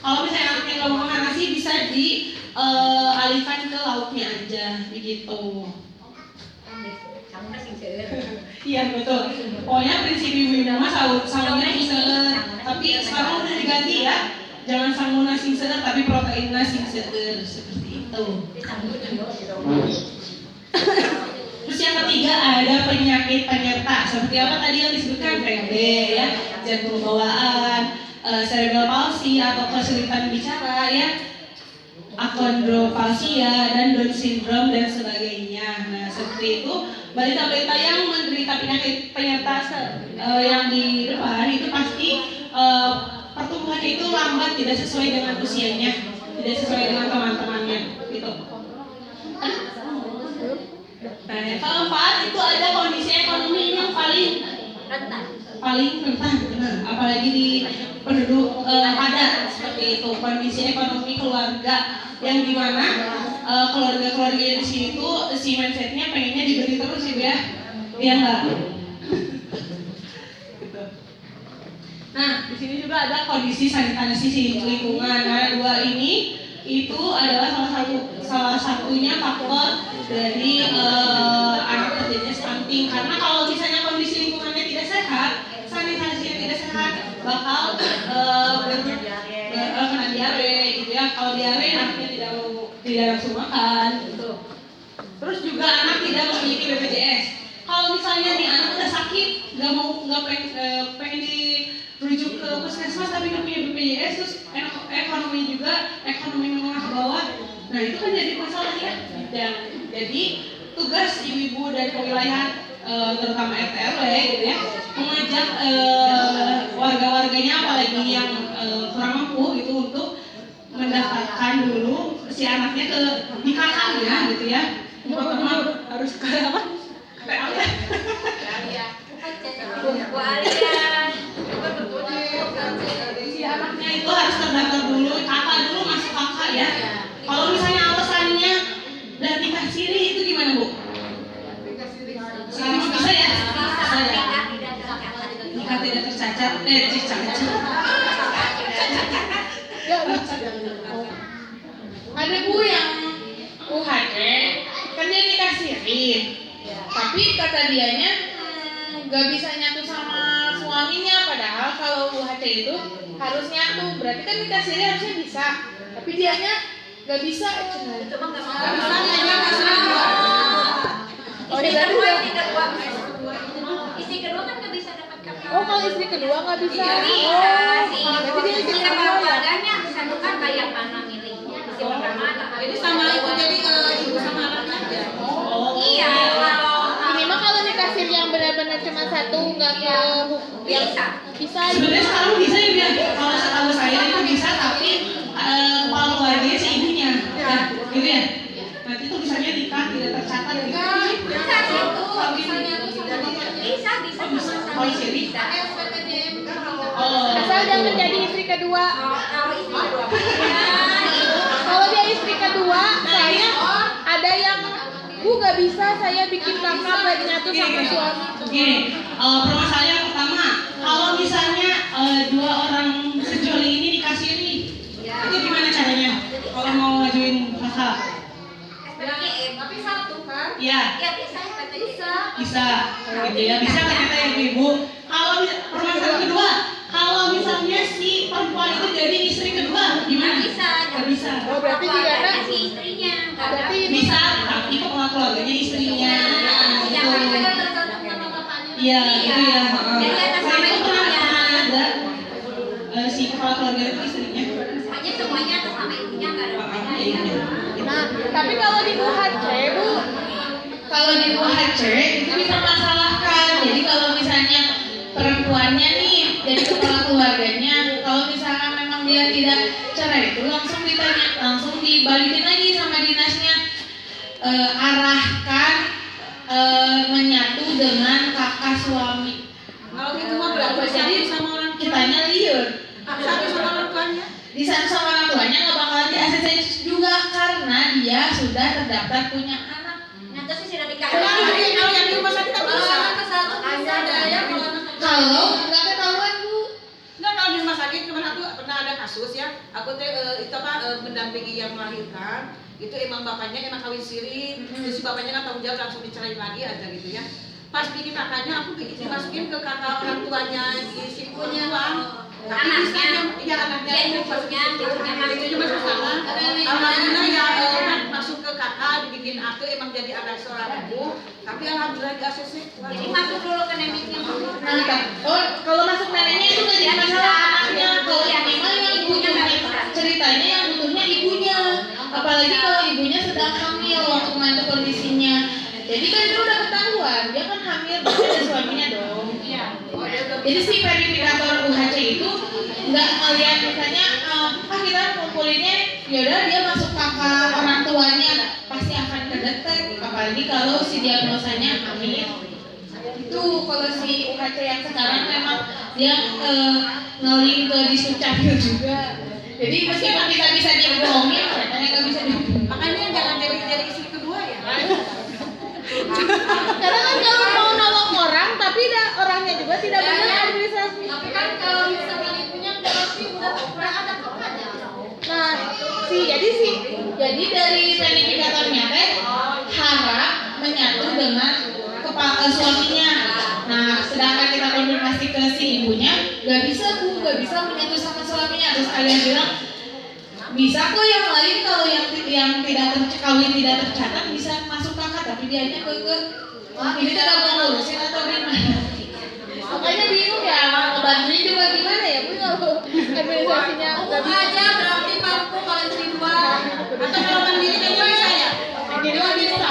Speaker 6: Kalau misalnya anaknya nggak mau makan nasi, bisa dialihkan ke lauknya aja begitu. Iya betul. Pokoknya prinsip ibu-ibu mah sahurnya singseut. Tapi sekarang udah diganti ya. Jangan sanguna singseut tapi proteinnya singseut seperti itu. Terus yang ketiga ada penyakit penyerta seperti apa tadi yang disebutkan TB ya, jantung bawaan, cerebral palsy atau kesulitan bicara ya, achondroplasia dan Down syndrome dan sebagainya. Nah seperti itu balita-balita yang menderita penyakit penyerta yang di depan itu pasti pertumbuhan itu lambat, tidak sesuai dengan usianya, tidak sesuai dengan teman-temannya gitu. Nah, yang keempat itu ada kondisi ekonomi yang paling rentan, benar. Apalagi di penduduk padat seperti itu, kondisi ekonomi keluarga yang dimana keluarga-keluarga di sini tuh si mindsetnya pengennya diberi terus ibu ya, iya enggak? Nah, di sini juga ada kondisi sanitasi lingkungan. Nah, dua ini itu adalah salah satunya faktor dari anak terjadinya stunting. Karena kalau misalnya kondisi lingkungannya tidak sehat, sanitasinya tidak sehat, bakal kena diare gitu ya. Kalau diare anaknya tidak langsung makan gitu. Terus juga anak tidak memiliki BPJS. Kalau misalnya nih anak udah sakit, pengen dirujuk ke puskesmas tapi nggak punya BPJS, terus ekonomi menengah ke bawah, nah itu kan jadi masalah ya. Dan jadi tugas ibu-ibu dan kewilayahan terutama RT RW gitu ya, mengajak warga-warganya apalagi yang kurang mampu gitu untuk mendaftarkan dulu si anaknya ke di kakaknya gitu ya. Pertama harus ke apa? Si anaknya itu harus terdaftar dulu, kakak dulu masuk kakak ya. Kalau misalnya alasannya dan dikasiri itu gimana Bu? Sekarang bisa ya? Nikah tidak tercacat, Ada Bu yang UHT, kan dia dikasirin, tapi kata dianya nggak bisa nyatu sama suaminya. Padahal kalau UHT itu harus nyatu, berarti kan dikasirin harusnya bisa, tapi dianya nggak bisa. Itu mah nggak mau. Istri kedua kan nggak bisa dapat
Speaker 9: Oh, kalau istri kedua nggak bisa.
Speaker 8: Bisa sih.
Speaker 9: Berarti dia istri
Speaker 8: Bisa
Speaker 9: kedua ya?
Speaker 8: keluarganya tentukan kayak mana miliknya.
Speaker 7: Jadi sama itu jadi ibu sama anaknya aja.
Speaker 8: Iya, kalau
Speaker 9: Ini mah kalau dikasih yang benar-benar cuma satu nggak ke yang
Speaker 8: bisa.
Speaker 9: bisa.
Speaker 6: Sebenarnya sekarang bisa ya biar kalau setahu saya itu bisa tapi kepala keluarganya si ibunya, gitu ya. Nanti tulisannya nikah tidak tercatat gitu.
Speaker 8: Bisa itu.
Speaker 7: Misalnya tuh sama bapaknya.
Speaker 8: Bisa sama
Speaker 6: Kalau sini.
Speaker 8: bisa.
Speaker 7: SPTJM
Speaker 6: Oh.
Speaker 9: Asal jangan jadi istri kedua.
Speaker 8: Kalau istri kedua ya.
Speaker 9: Kalau dia istri kedua, saya ada yang nggak bisa saya bikin kakak buat nyatu sama suami.
Speaker 6: Gini, permasalahan yang pertama, kalau misalnya dua orang sejoli ini dikasiri, itu gimana caranya? Kalau mau ngajuin kakak?
Speaker 8: SPTJM.
Speaker 7: tapi satu kan?
Speaker 6: Iya.
Speaker 8: Ya bisa SPTJM.
Speaker 6: Bisa, gitu ya. Bisa kan kita yang ibu. Kalau permasalahan kedua, kalau misalnya si perempuan itu jadi istri kedua, gimana?
Speaker 8: Bisa.
Speaker 6: Nggak bisa.
Speaker 9: Oh, berarti
Speaker 8: Keluarganya
Speaker 9: juga
Speaker 8: si istrinya.
Speaker 9: berarti
Speaker 6: Bisa, tapi kepala keluarganya istrinya.
Speaker 8: Jangan
Speaker 6: Gitu.
Speaker 8: juga
Speaker 7: Tergantung sama bapaknya.
Speaker 6: Iya, gitu ya.
Speaker 8: Jadi atas
Speaker 6: Saya
Speaker 8: nama
Speaker 6: itu pernah
Speaker 8: ibunya.
Speaker 6: ada si kepala keluarga itu istrinya.
Speaker 8: Semuanya atas nama ibunya nggak ada bapaknya.
Speaker 6: Iya.
Speaker 9: Nah, tapi kalau di UHC, Bu,
Speaker 1: Kalau di UHC itu dipermasalahkan. Jadi kalau misalnya perempuannya nih jadi kepala keluarganya, kalau misalkan memang dia tidak cerai itu langsung ditanya, langsung dibalikin lagi sama dinasnya. Arahkan menyatu dengan kakak suami.
Speaker 7: Kalau gitu mah berarti
Speaker 1: Jadi
Speaker 7: sama orang
Speaker 1: kitanya liur.
Speaker 7: satu sama orang tuanya.
Speaker 1: Di sana sama orang tuanya nggak bakalan di ACC juga karena dia sudah terdaftar punya anak.
Speaker 8: Nah terus sudah nikah.
Speaker 7: Kalau yang di rumah sakit tak bisa. Ke satu bisa ada ya kalau anak
Speaker 1: Kalau nggak ketahuan Bu.
Speaker 7: Enggak, kalau di rumah sakit kemarin aku pernah ada kasus ya. Aku teh itu apa mendampingi yang melahirkan. Itu emang bapaknya emang kawin siri. Terus si bapaknya kan tanggung jawab langsung dicerain lagi aja gitu ya. Pas bikin kakaknya aku bikin dimasukin ke kakak orang tuanya si punya. Tapi
Speaker 8: Anaknya.
Speaker 7: iya anaknya
Speaker 8: Iya,
Speaker 7: itu
Speaker 8: cucunya
Speaker 7: masuk sana. Alhamdulillah ya kan masuk ke kakak dibikin akte emang jadi anak seorang ibu. Tapi alhamdulillah di ACC.
Speaker 8: Jadi masuk dulu ke neneknya dulu.
Speaker 1: Kalau masuk neneknya itu nggak jadi masalah anaknya. Kalau yang memang yang ibunya ceritanya yang butuhnya ibunya. Apalagi kalau ibunya sedang hamil waktu kemarin kondisinya. Jadi kan itu udah ketahuan, dia kan hamil berarti ada suaminya dong.
Speaker 7: Iya.
Speaker 1: Jadi si verifikator UHC itu nggak melihat misalnya kita ngumpulinnya yaudah dia masuk kakak orang tuanya pasti akan kedetek apalagi kalau si diagnosanya hamil. Itu kalau si UHC yang sekarang memang dia ngeling ke Disdukcapil juga. Jadi meskipun kita bisa dibohongin, ternyata nggak bisa dibohongin.
Speaker 7: Makanya jangan jadi istri kedua ya.
Speaker 9: karena kan kalau mau nolong orang, tapi orangnya juga tidak benar administrasi.
Speaker 7: Tapi kan kalau misalkan ibunya berarti udah ada kakaknya.
Speaker 9: Nah,
Speaker 1: Jadi dari verifikatornya teh harap menyatu dengan kepala suaminya. Nah, sedangkan kita konfirmasi ke si ibunya, gak bisa Bu, gak bisa menyatu sama suaminya. Terus kalian bilang bisa kok yang lain kalau yang tidak kawin tidak tercatat bisa masuk kakak, tapi dianya ke ini tidak mau ngurusin atau gimana?
Speaker 9: makanya bingung ya, ngebantuin juga gimana ya Bu kalau administrasinya nggak bisa.
Speaker 7: aja berarti mampu kalau istri dua. Atau kalau mandiri kayaknya bisa ya.
Speaker 9: Mandiri mah bisa.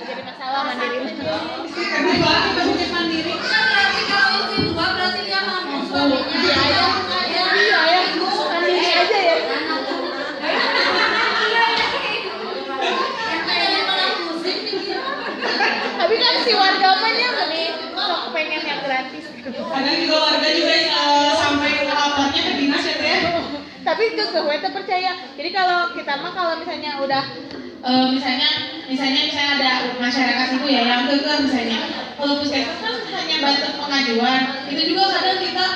Speaker 9: Jadi masalah mandiri.
Speaker 7: Kedua kita mungkin mandiri. Kan berarti kalau istri dua berarti dia mampu suaminya.
Speaker 9: Iya ya, iya ya, mandiri aja ya.
Speaker 7: Yang kayaknya malah pusing nih.
Speaker 9: Tapi kan si warga mahnya nih sok pengen yang gratis.
Speaker 6: Kadang juga warga juga sampai lapornya ke dinas ya teh.
Speaker 9: Tapi itu kita percaya. Jadi kalau kita mah kalau misalnya udah
Speaker 1: misalnya ada masyarakat itu ya yang kekeh misalnya kalau puskesmas kan hanya bantu pengajuan itu juga kadang kita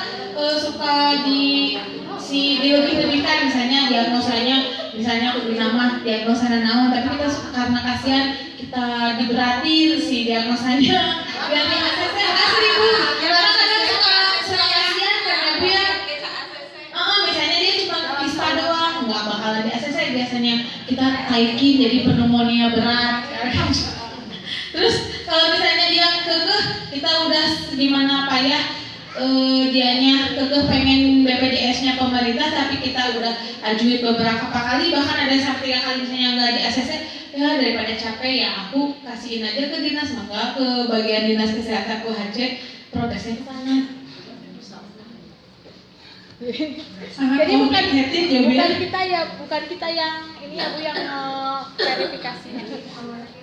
Speaker 1: suka dilebih-lebihkan misalnya diagnosanya misalnya nama diagnosa naon tapi kita suka karena kasihan kita diberatin si diagnosanya biar di ACC asli Bu karena kadang suka kasihan karena dia misalnya dia cuma ISPA doang nggak bakalan di ACC biasanya kita taikin jadi pneumonia berat terus kalau misalnya dia kekeh kita udah gimana payah BPJS-nya pemerintah, tapi kita udah ajuin beberapa kali, bahkan ada sampai 3 kali misalnya nggak di ACC, ya daripada capek ya aku kasihin aja ke dinas, maka ke bagian dinas kesehatan UHC, protesnya ke sana.
Speaker 9: Jadi bukan
Speaker 1: ya, Bu, ya.
Speaker 9: bukan kita yang ini ya Bu yang verifikasi.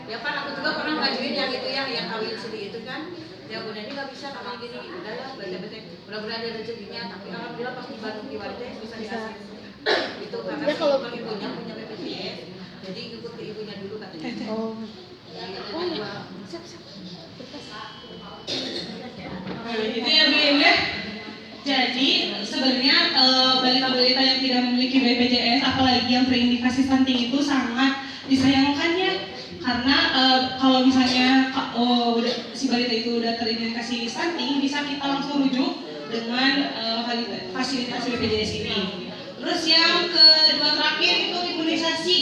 Speaker 7: Ya kan aku juga pernah ngajuin yang itu yang kawin sedih itu kan. Ya udah ini nggak bisa kami gini, udahlah baca-baca mudah-mudahan ada rezekinya, tapi alhamdulillah pas di Bandung di Warga bisa dikasih itu karena
Speaker 9: Ya, kalau
Speaker 7: si ibunya punya BPJS, jadi ikut ke ibunya dulu katanya.
Speaker 9: Oh.
Speaker 1: Itu ya Bu ya. Jadi sebenarnya balita-balita yang tidak memiliki BPJS, apalagi yang terindikasi stunting itu sangat disayangkan ya. Karena kalau misalnya si balita itu udah terindikasi stunting, bisa kita langsung rujuk dengan fasilitas BPJS ini. Terus yang kedua terakhir itu imunisasi.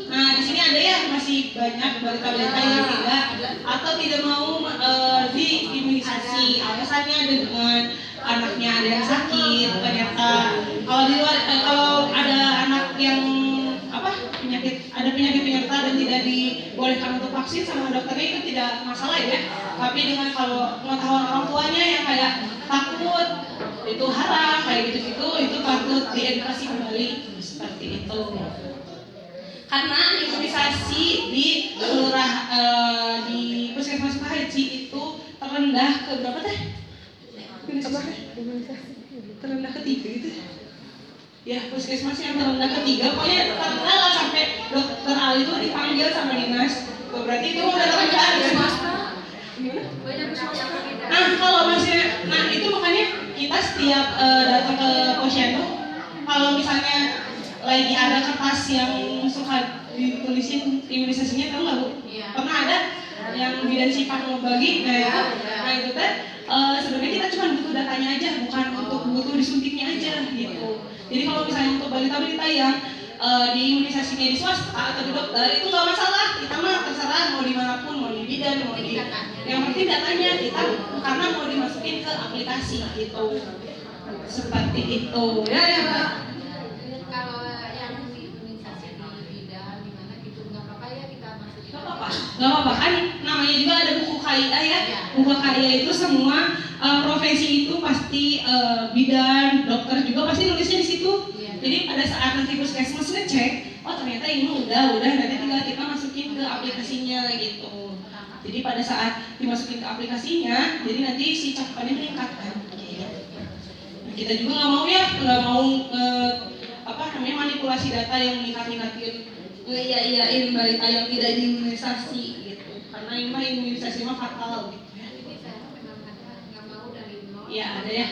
Speaker 1: Nah di sini ada ya masih banyak balita-balita yang tidak atau tidak mau diimunisasi. Alasannya dengan anaknya ada yang sakit, ternyata kalau di luar kalau ada anak yang ada penyakit penyerta dan tidak dibolehkan untuk vaksin sama dokternya itu tidak masalah ya. Tapi dengan kalau pengetahuan orang tuanya yang kayak takut itu haram kayak gitu itu patut diedukasi kembali seperti itu. Karena imunisasi di di puskesmas haji itu terendah ke berapa teh? Terendah ketiga gitu. Ya puskesmas yang terendah ketiga, pokoknya terendah lah sampai dokter Ali itu dipanggil sama dinas. Berarti itu udah terendah ya. Nah kalau masih, itu makanya kita setiap datang ke posyandu, kalau misalnya lagi ada kertas yang suka ditulisin imunisasinya, tahu nggak Bu?
Speaker 7: Iya.
Speaker 1: Pernah ada yang bidan Sipak mau bagi, nah itu teh sebenarnya kita cuma butuh datanya aja, bukan untuk butuh disuntiknya aja gitu. Jadi kalau misalnya untuk balita-balita yang diimunisasinya di swasta atau di dokter itu nggak masalah, kita mah terserah mau dimanapun, mau di bidan, mau di yang penting datanya kita karena mau dimasukin ke aplikasi gitu, seperti itu ya Mbak.
Speaker 7: Kalau yang diimunisasi di bidan di mana gitu nggak apa-apa ya kita masukin.
Speaker 1: Gak apa-apa kan namanya juga ada buku KIA ya. Buku KIA itu semua profesi itu pasti bidan, dokter juga pasti nulisnya di situ. Jadi pada saat nanti puskesmas ngecek, oh ternyata ini udah nanti tinggal kita masukin ke aplikasinya gitu. Jadi pada saat dimasukin ke aplikasinya, jadi nanti si cakupannya meningkat kan. Kita juga nggak mau manipulasi data yang meningkatin ngeiyain balita yang tidak diimunisasi gitu. Karena imunisasi mah fatal gitu ya.
Speaker 7: Jadi saya memang nggak mau dari nol.
Speaker 1: Ya ada ya,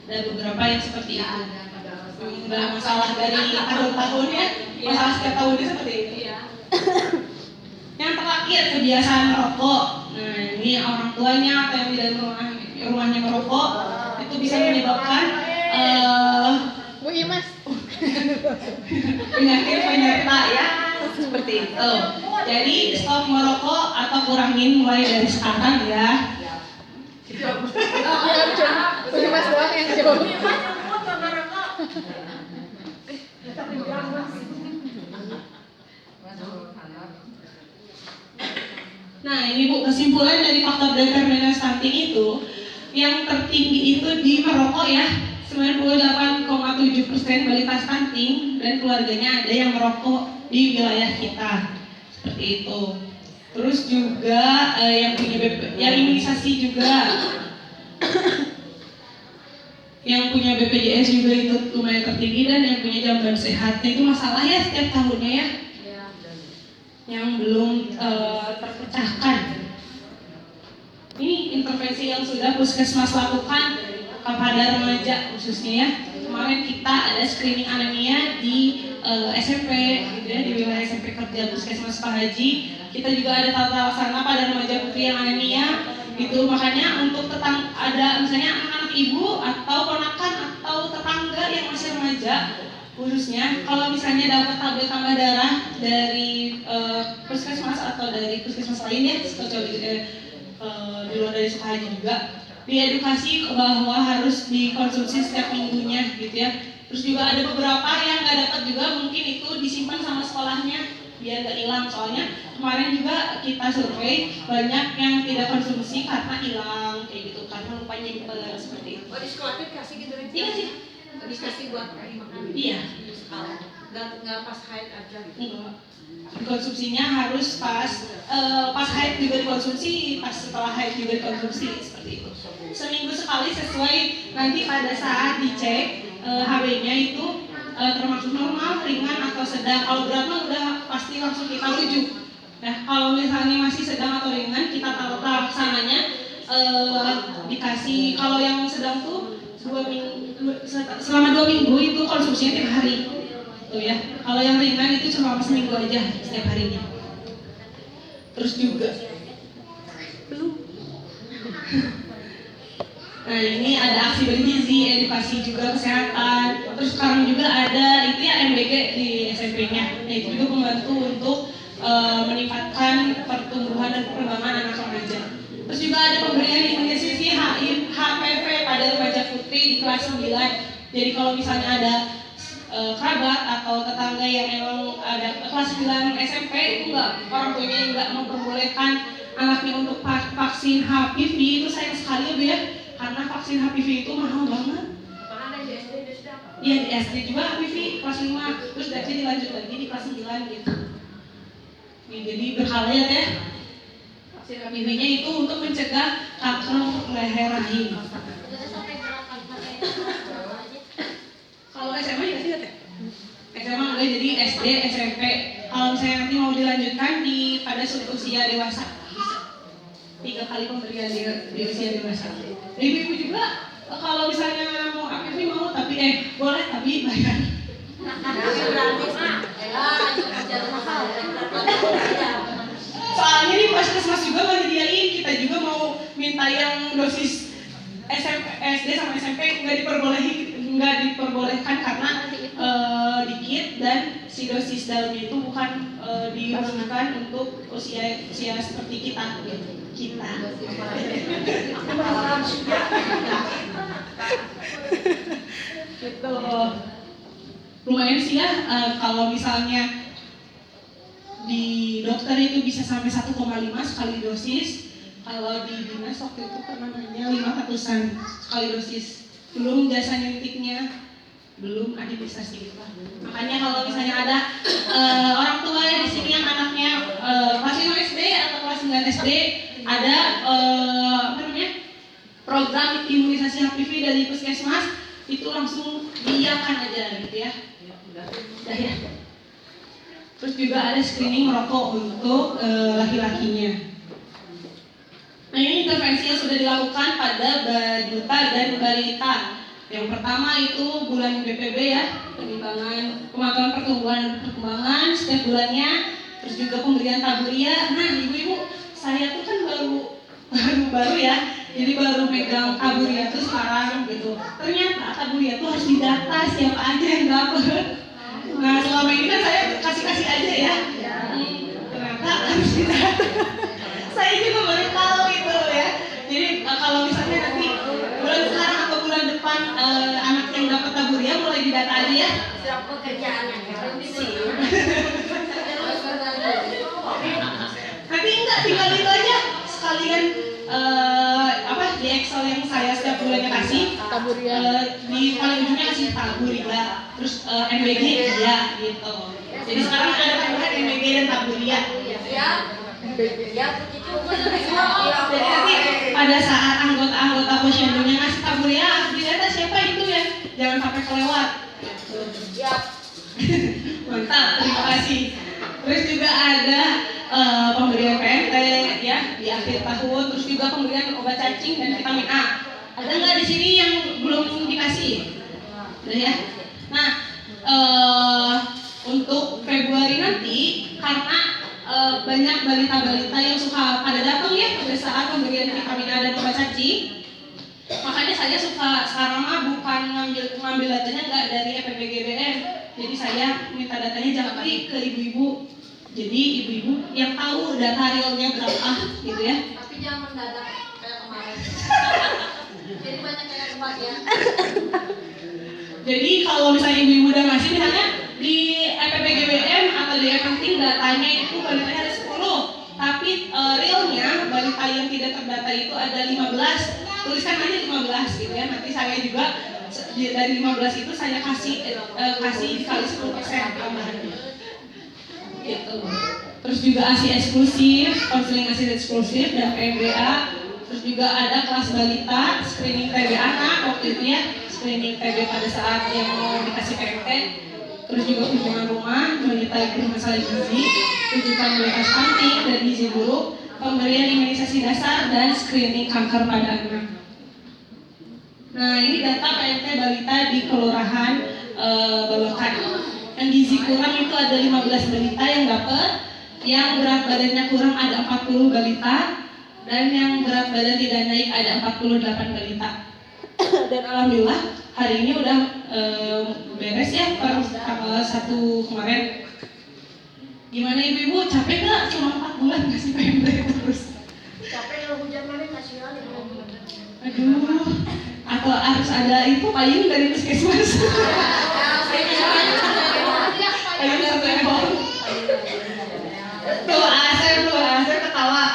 Speaker 1: ada beberapa yang seperti itu. Udah masalah dari tahun-tahun ya, masalah setiap tahunnya seperti itu. Yang terakhir kebiasaan merokok. Nah ini orang tuanya atau yang di dalam rumahnya merokok itu bisa menyebabkan
Speaker 9: Bu Imas.
Speaker 1: penyakit penyerta ya seperti itu. Jadi stop merokok atau kurangin mulai dari sekarang ya.
Speaker 9: Bu Imas doang yang jawab.
Speaker 1: Nah ini Bu, kesimpulan dari faktor determinan stunting itu yang tertinggi itu di merokok ya, 98,7% balita stunting dan keluarganya ada yang merokok di wilayah kita seperti itu. Terus juga yang punya yang imunisasi juga yang punya BPJS juga itu lumayan tertinggi, dan yang punya jaminan sehat itu masalah ya setiap tahunnya ya, yang belum terpecahkan. Ini intervensi yang sudah puskesmas lakukan kepada remaja khususnya ya. Kemarin kita ada screening anemia di SMP gitu ya, di wilayah SMP kerja puskesmas Pak Haji. Kita juga ada tata laksana pada remaja putri yang anemia gitu. Makanya untuk ada misalnya anak-anak ibu atau ponakan atau tetangga yang masih remaja khususnya, kalau misalnya dapat tabel tambah darah dari puskesmas atau dari puskesmas lain ya, kecuali di luar dari Sukahaji juga,
Speaker 6: diedukasi bahwa harus dikonsumsi setiap minggunya gitu ya. Terus juga ada beberapa yang nggak dapat juga, mungkin itu disimpan sama sekolahnya biar nggak hilang. Soalnya kemarin juga kita survei banyak yang tidak konsumsi karena hilang kayak gitu, karena lupa nyimpen seperti itu.
Speaker 7: Oh, di sekolah itu dikasih gitu nih?
Speaker 6: Iya sih.
Speaker 7: Dikasih buat dimakan?
Speaker 6: Iya.
Speaker 7: Nggak pas haid aja gitu?
Speaker 6: Konsumsinya harus pas haid juga dikonsumsi, pas setelah haid juga dikonsumsi seperti itu. Seminggu sekali sesuai nanti pada saat dicek HB-nya itu termasuk normal, ringan atau sedang. Kalau berat mah udah pasti langsung kita rujuk. Nah kalau misalnya masih sedang atau ringan, kita tahu laksananya dikasih. Kalau yang sedang tuh selama 2 minggu itu konsumsinya tiap hari. Tuh ya. Kalau yang ringan itu cuma seminggu aja setiap harinya. Terus juga nah ini ada aksi bergizi, edukasi juga kesehatan. Terus sekarang juga ada itu ya MBG di SMP-nya. Nah itu juga membantu untuk meningkatkan pertumbuhan dan perkembangan anak remaja. Terus juga ada pemberian imunisasi HPV pada remaja putri di kelas 9. Jadi kalau misalnya ada kerabat atau tetangga yang emang ada kelas 9 SMP itu orang tuanya nggak memperbolehkan anaknya untuk vaksin HPV, itu sayang sekali ya, karena vaksin HPV itu mahal banget.
Speaker 7: Mana di SD apa?
Speaker 6: Iya di SD juga HPV kelas 5, terus nanti dilanjut lagi di kelas 9 gitu. Jadi berkala ya teh. Vaksin HPV-nya itu untuk mencegah kanker leher rahim. Kalau SMA ya sih teh. SMA enggak, jadi SD, SMP. Kalau misalnya nanti mau dilanjutkan pada usia dewasa, 3 kali pemberian di usia dewasa. Ibu-ibu juga kalau misalnya mau HPV mau tapi boleh tapi bayar. Soalnya nih puskesmas juga nggak nyediain, kita juga mau minta yang dosis SD sama SMP nggak diperbolehkan karena dikit dan si dosis dalamnya itu bukan dirumuskan untuk usia seperti kita gitu. Kita gitu. Lumayan sih ya kalau misalnya di dokter itu bisa sampai 1,5 sekali dosis. Kalau di dinas waktu itu pernah nanya 500-an sekali dosis. Belum jasa nyuntiknya, belum administrasi gitu lah. Makanya kalau misalnya ada orang tua di sini yang anaknya kelas 5 SD atau kelas 9 SD ada program imunisasi HPV dari puskesmas, itu langsung diiyakan aja gitu ya. Udah ya. Terus juga ada screening merokok untuk laki-lakinya. Nah ini intervensi yang sudah dilakukan pada balita dan balita. Yang pertama itu bulan BPB ya, pemantauan pertumbuhan dan perkembangan setiap bulannya. Terus juga pemberian taburia. Nah ibu-ibu, saya tuh kan baru ya, jadi baru megang taburia tuh sekarang gitu. Ternyata taburia tuh harus didata siapa aja yang dapat. Nah selama ini kan saya kasih aja ya. Ternyata harus didata. Saya juga baru tahu itu ya. Jadi kalau misalnya nanti bulan sekarang atau bulan depan anak yang dapat taburia mulai didata aja ya.
Speaker 2: Siap pekerjaannya.
Speaker 6: Nanti enggak, tinggal itu aja sekalian di Excel yang saya setiap bulannya kasih di paling ujungnya kasih taburia, terus MBG ya gitu. Jadi sekarang ada tambahan MBG dan taburia. Jadi nanti pada saat anggota posyandunya ngasih taburia harus dilihat siapa itu ya, jangan sampai kelewat. Mantap, terima kasih. Terus juga ada pemberian PMT ya di akhir tahun, terus juga pemberian obat cacing dan vitamin A. Ada nggak di sini yang belum dikasih? Udah ya. Nah untuk Februari nanti karena banyak balita-balita yang suka pada datang ya pada saat pemberian vitamin A dan obat cacing. Makanya saya suka sekarang mah bukan ngambil datanya nggak dari EPBGBN. Jadi saya minta datanya jangan ke ibu-ibu. Jadi ibu-ibu yang tahu data realnya berapa gitu ya.
Speaker 7: Tapi jangan mendadak kayak kemarin. Jadi banyak yang kebagian.
Speaker 6: Jadi kalau misalnya ibu-ibu udah ngasih, misalnya di EPPGBM atau di FMT datanya itu balitanya ada 10, tapi realnya balita yang tidak terdata itu ada 15. Tuliskan aja 15 gitu ya. Nanti saya juga dari 15 itu saya kasih dikali 10% tambahannya. Gitu. Terus juga ASI eksklusif, konseling ASI eksklusif dan PMBA. Terus juga ada kelas balita, screening TB anak waktu itu ya, screening TB pada saat yang mau dikasih PMT. Terus juga kunjungan rumah, balita bermasalah gizi, rujukan balita stunting dan gizi buruk, pemberian imunisasi dasar dan screening kanker pada anak. Nah ini data PMT balita di Kelurahan Babakan. Yang gizi kurang itu ada 15 balita yang dapat, yang berat badannya kurang ada 40 balita, dan yang berat badan tidak naik ada 48 balita. Dan alhamdulillah hari ini udah beres ya per tanggal 1 kemarin. Gimana ibu-ibu, capek gak? Cuma 4 bulan ngasih PMT terus.
Speaker 2: Capek kalau hujan mana kasihan ya.
Speaker 6: Aduh, atau harus ada itu payung dari puskesmas. Payung satu ekor. Tuh Asep ketawa.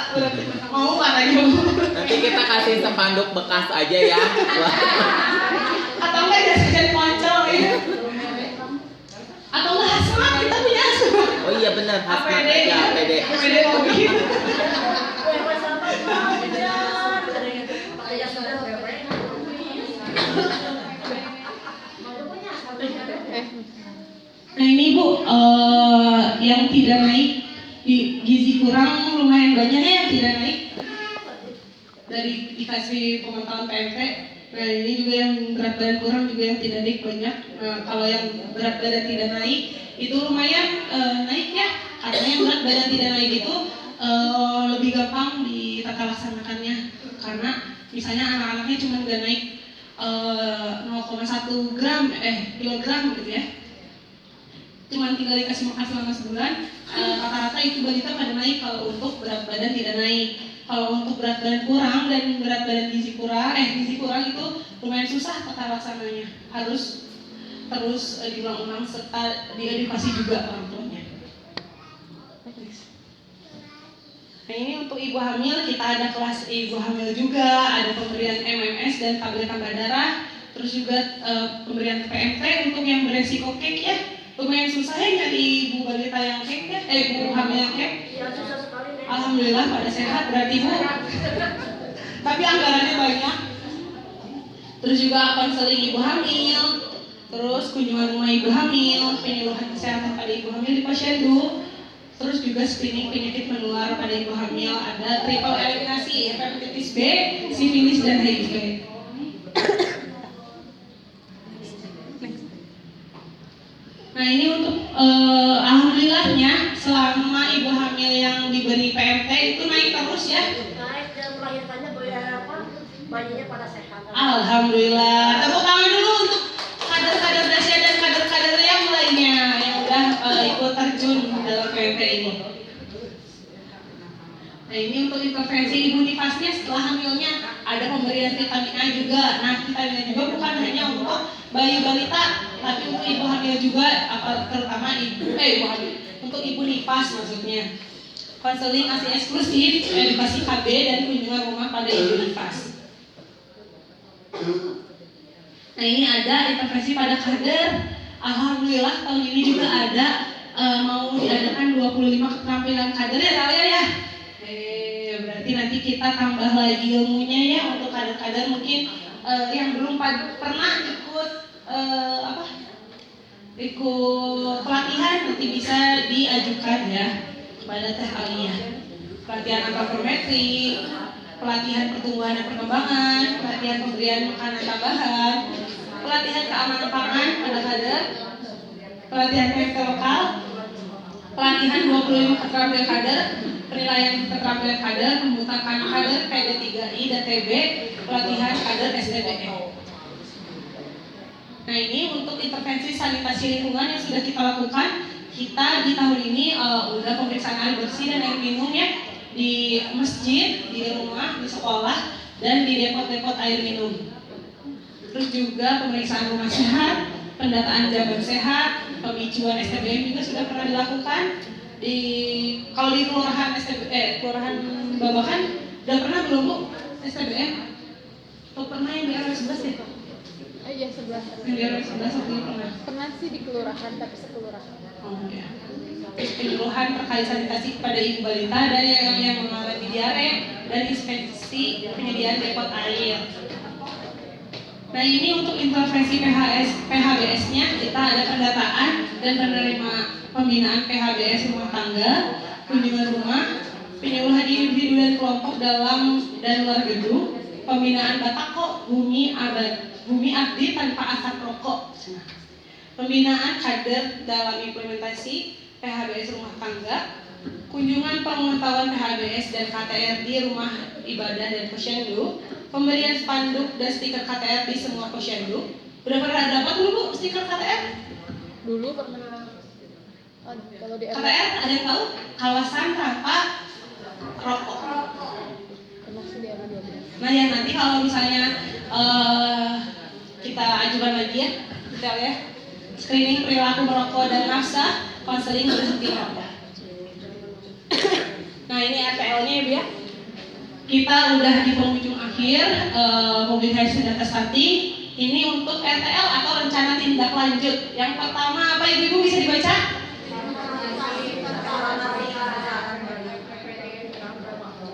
Speaker 6: Mau katanya.
Speaker 10: Nanti kita kasih spanduk bekas aja ya.
Speaker 6: Atau enggak jas-jas poncong ya. Atau enggak hazmat, kita punya hazmat.
Speaker 10: Oh iya benar, hazmat
Speaker 6: APD
Speaker 10: aja, APD.
Speaker 6: APD mobil. Nah ini Bu, yang tidak naik di gizi kurang lumayan banyak ya yang tidak naik dari dikasih pemantauan PMT. Nah ini juga yang berat badan kurang juga yang tidak naik banyak. Nah kalau yang berat badan tidak naik itu lumayan naik ya, karena yang berat badan tidak naik itu lebih gampang ditata laksanakannya, karena misalnya anak-anaknya cuma nggak naik 0,1 kilogram gitu ya, cuma tinggal dikasih makan selama sebulan, rata-rata itu balita pada naik kalau untuk berat badan tidak naik. Kalau untuk berat badan kurang dan berat badan gizi kurang itu lumayan susah tata laksananya, harus terus diulang-ulang serta diedukasi juga orang tuanya. Nah ini untuk ibu hamil, kita ada kelas ibu hamil juga, ada pemberian MMS dan tablet tambah darah, terus juga pemberian PMT untuk yang beresiko kek ya. Lumayan susah ya nyari ibu balita yang kek ya, ibu hamil yang kek. Alhamdulillah pada sehat berarti Bu. Tapi anggarannya banyak. Terus juga konseling ibu hamil, terus kunjungan rumah ibu hamil, penyuluhan kesehatan pada ibu hamil di Posyandu. Terus juga screening penyakit menular pada ibu hamil, ada triple eliminasi, hepatitis B, sifilis dan HIV. Nah ini untuk alhamdulillahnya selama ibu hamil yang diberi PMT itu naik terus ya.
Speaker 2: Naik dan melahirkannya bayinya pada sehat.
Speaker 6: Alhamdulillah. Tepuk tangan dulu untuk kader-kader Dasyat dan kader-kader yang lainnya yang udah ikut terjun dalam PMT ini. Nah ini untuk intervensi ibu nifasnya setelah hamilnya ada pemberian vitamin A juga. Nah vitamin A juga bukan hanya untuk bayi balita, tapi untuk ibu hamil juga, terutama ibu hamil, untuk ibu nifas maksudnya. Konseling ASI eksklusif, edukasi KB dan kunjungan rumah pada ibu nifas. Nah ini ada intervensi pada kader. Alhamdulillah tahun ini juga ada mau diadakan 25 keterampilan kader ya Talia ya. Berarti nanti kita tambah lagi ilmunya ya untuk kader-kader mungkin yang belum pernah ikut ikut pelatihan nanti bisa diajukan ya kepada Teh Alia. Pelatihan antropometri, pelatihan pertumbuhan dan perkembangan, pelatihan pemberian makanan tambahan, pelatihan keamanan pangan pada kader, pelatihan PMT lokal, pelatihan 25 keterampilan kader, penilaian keterampilan kader, pembutakan kader PD3I dan TB, pelatihan kader SDBE. Nah ini untuk intervensi sanitasi lingkungan yang sudah kita lakukan, kita di tahun ini udah pemeriksaan air bersih dan air minum ya di masjid, di rumah, di sekolah, dan di depot-depot air minum. Terus juga pemeriksaan rumah sehat, pendataan jabar sehat, pembicuan STBM juga sudah pernah dilakukan. Kalau di kelurahan Babakan udah pernah belum Bu STBM? Atau pernah yang di RW 11 ya?
Speaker 9: Iya 11.
Speaker 6: Yang di RW 11 waktu itu pernah.
Speaker 9: Pernah sih di kelurahan tapi sekelurahan.
Speaker 6: Oh ya. Terus penyuluhan terkait sanitasi kepada ibu balita dan yang mengalami diare dan inspeksi penyediaan depot air. Nah ini untuk intervensi PHBS-nya kita ada pendataan dan penerima pembinaan PHBS rumah tangga, kunjungan rumah, penyuluhan individu dan kelompok dalam dan luar gedung, pembinaan batako bumi abdi tanpa asap rokok, pembinaan kader dalam implementasi PHBS rumah tangga, kunjungan pengetahuan PHBS dan KTR di rumah ibadah dan posyandu, pemberian spanduk dan stiker KTR di semua posyandu. Udah pernah dapat dulu Bu stiker KTR?
Speaker 9: Dulu pernah. Oh, kalau di
Speaker 6: KTR ada yang tahu? Kawasan tanpa rokok.
Speaker 9: pernah sih di RW 12.
Speaker 6: Nah ya nanti kalau misalnya kita ajukan lagi ya, detail ya. Screening perilaku merokok dan nafsa, konseling berhenti merokok. Nah ini RTL-nya ya Bu ya. Kita udah di penghujung akhir, mobilisasi sudah terstati. Ini untuk RTL atau rencana tindak lanjut. Yang pertama apa Ibu bisa dibaca?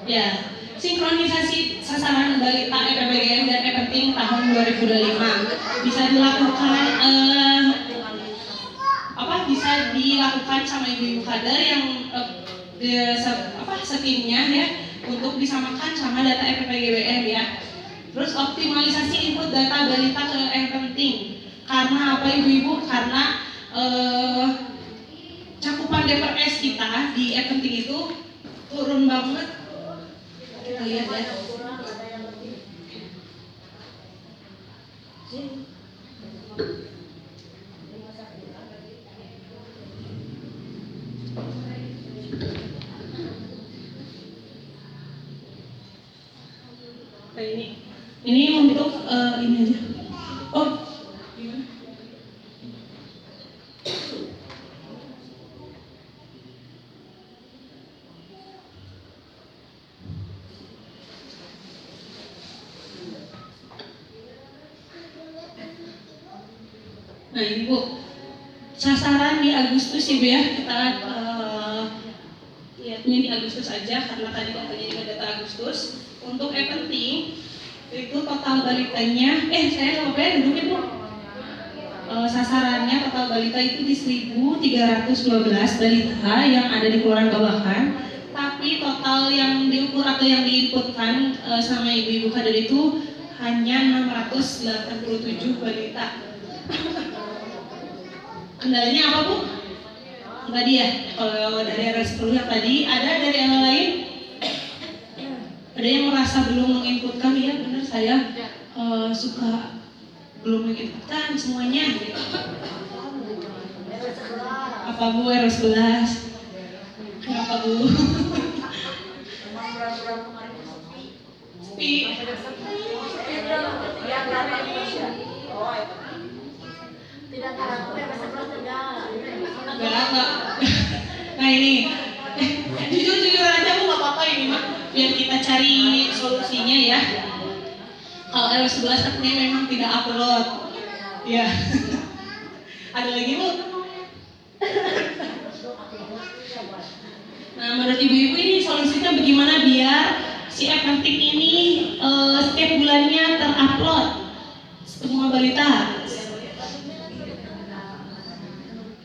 Speaker 6: Ya, sinkronisasi sasaran balita EPBGM dan e-penting tahun 2025 bisa dilakukan bisa dilakukan sama ibu-ibu kader yang setimnya ya untuk disamakan sama data EPPGBM ya. Terus optimalisasi input data balita ke e-penting. Karena apa ibu-ibu? Karena cakupan DPRS kita di e-penting itu turun banget. Kita lihat ya. Nah, ini untuk ini aja. Oh, gimana? Nah ini Bu, sasaran di Agustus ya Bu ya, kita lihatnya di Agustus aja karena tadi katanya juga data Agustus. Untuk e-penting itu total balitanya, saya lupa ya duduknya Bu. Sasarannya total balita itu di 1.312 balita yang ada di Kelurahan Babakan. Tapi total yang diukur atau yang diinputkan sama ibu-ibu kader itu hanya 687 balita. Kendalanya apa Bu? Tadi ya, kalau dari RS 10 yang tadi, ada dari yang lain? Ada yang merasa belum menginputkan, ya benar saya suka belum menginputkan semuanya. Apa Bu RS 11? Kenapa Bu? Sepi. Enggak. Nah ini, jujur aja Bu, nggak apa-apa ini mah, biar kita cari solusinya ya. Kalau RW 11 artinya memang tidak upload, ya. Ada lagi Bu? Nah menurut ibu-ibu ini solusinya bagaimana biar si e-penting ini setiap bulannya terupload semua balita?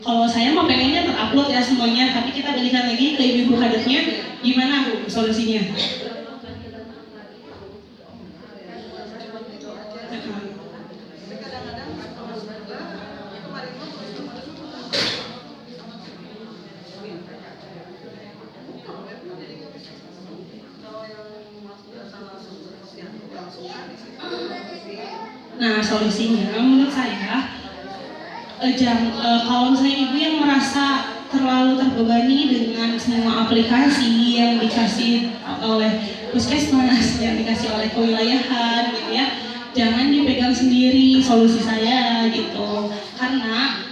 Speaker 6: Kalau saya mau pengennya terupload ya semuanya, tapi kita balikan lagi ke ibu-ibu kadernya, gimana Bu solusinya? Nah solusinya menurut saya kalau misalnya ibu yang merasa terlalu terbebani dengan semua aplikasi yang dikasih oleh puskesmas yang dikasih oleh kewilayahan gitu ya. Jangan dipegang sendiri, solusi saya gitu. Karena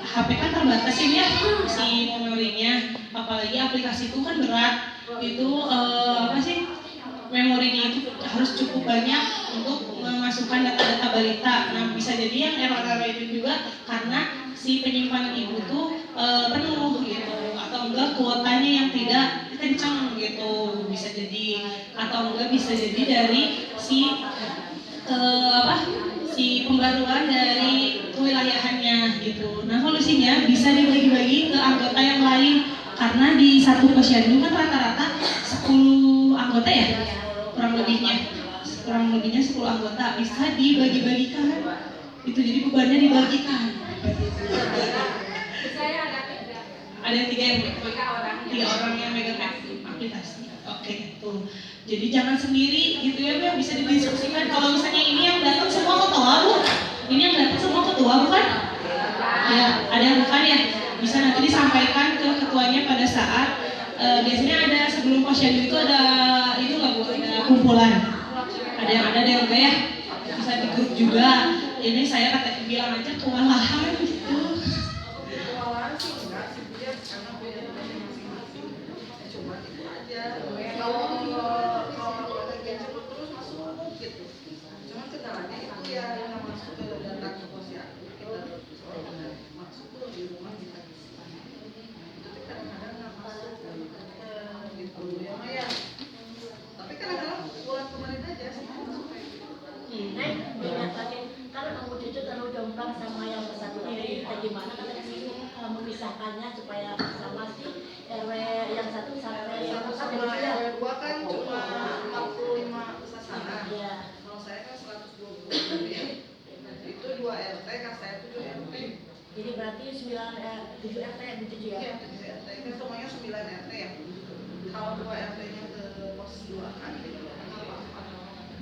Speaker 6: HP kan terbatas ya si memorinya, apalagi aplikasi itu kan berat. Itu memorinya itu harus cukup banyak untuk memasukkan data-data balita. Nah, bisa jadi yang error-error itu juga karena si penyimpanan ibu tuh penuh gitu, atau enggak kuotanya yang tidak kencang gitu, bisa jadi, atau enggak bisa jadi dari si pembaruan dari kewilayahannya gitu. Nah, solusinya bisa dibagi-bagi ke anggota yang lain, karena di satu posyandu kan rata-rata 10 anggota ya, kurang lebihnya 10 anggota, bisa dibagi-bagikan itu, jadi bebannya dibagikan. Ada tiga orang yang megang aplikasi. Oke, tuh. Jadi jangan sendiri gitu ya, bisa didiskusikan. Kalau misalnya ini yang datang semua ketua bu, ini yang datang semua ketua bukan? Ya, ada yang bukan ya. Bisa nanti disampaikan ke ketuanya pada saat biasanya ada sebelum posyandu itu ada itu nggak bu, ada kumpulan. Ada yang ada enggak ya? Bisa di grup juga. Ini saya bilang aja kewalahan gitu.
Speaker 2: Gimana memisahkannya supaya sama si RW yang satu sampai yang
Speaker 4: sama RW 2 kan cuma 45 sasana.
Speaker 2: Iya.
Speaker 4: Kalau saya kan 120 lebih. Itu 2 RT, kan saya 7 RT.
Speaker 2: Jadi berarti 7 RT begitu ya?
Speaker 4: Iya, 7 RT kan semuanya 9 RT ya. Kalau 2 RT-nya ke pos 2 kan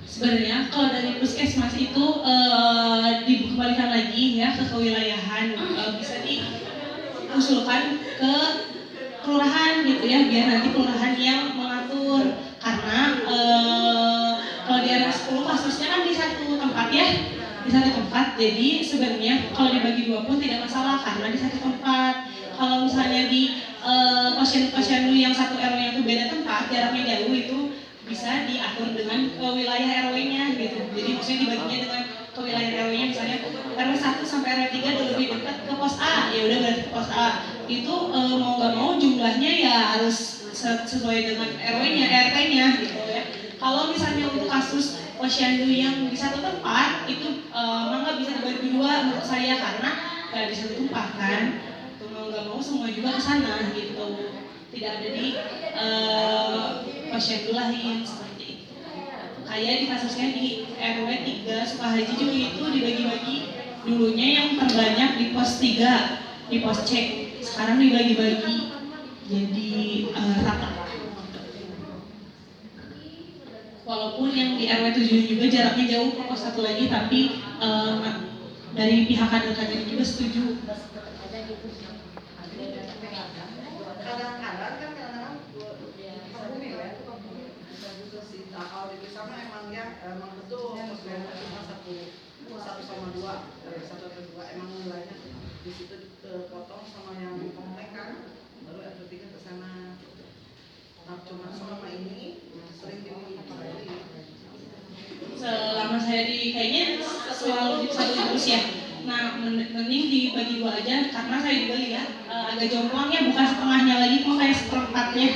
Speaker 6: sebenarnya kalau dari puskesmas itu dikembalikan lagi ya ke kewilayahan, bisa diusulkan ke kelurahan gitu ya, biar nanti kelurahan yang mengatur, karena kalau di RW 10 kasusnya kan di satu tempat ya, di satu tempat. Jadi sebenarnya kalau dibagi dua pun tidak masalah karena di satu tempat. Kalau misalnya di posyandu yang satu RW yang itu beda tempat, jaraknya jauh, itu bisa diatur dengan wilayah RW-nya gitu. Jadi maksudnya dibaginya dengan ke wilayah RW-nya, misalnya RW 1 sampai RW 3 lebih dekat ke pos A, ya udah berarti ke pos A. Itu mau nggak mau jumlahnya ya harus sesuai dengan RW-nya, RT-nya gitu ya. Kalau misalnya untuk kasus posyandu yang di satu tempat itu mangga bisa dibagi dua menurut saya, karena di satu tempat kan, mau nggak mau semua juga ke sana gitu, tidak ada di posyandu lain seperti itu. Kayak di kasusnya di RW 3 Sukahaji juga itu dibagi-bagi, dulunya yang terbanyak di pos 3 di pos C, sekarang dibagi-bagi jadi rata. Walaupun yang di RW 7 juga jaraknya jauh ke pos 1 lagi, tapi dari pihak kader-kader juga setuju.
Speaker 4: kadang-kadang kalau dipisah mah emang betul posyandu cuma satu sama dua, satu atau dua, emang nilainya di situ dipotong sama yang komplek kan, baru RW 3 ke sana. Nah, cuma selama ini sering dipilih.
Speaker 6: Selama saya di kayaknya selalu satu terus ya. Nah, mending dibagi dua aja, karena saya juga lihat agak jomplang ya, bukan setengahnya lagi, kok kayak seperempatnya.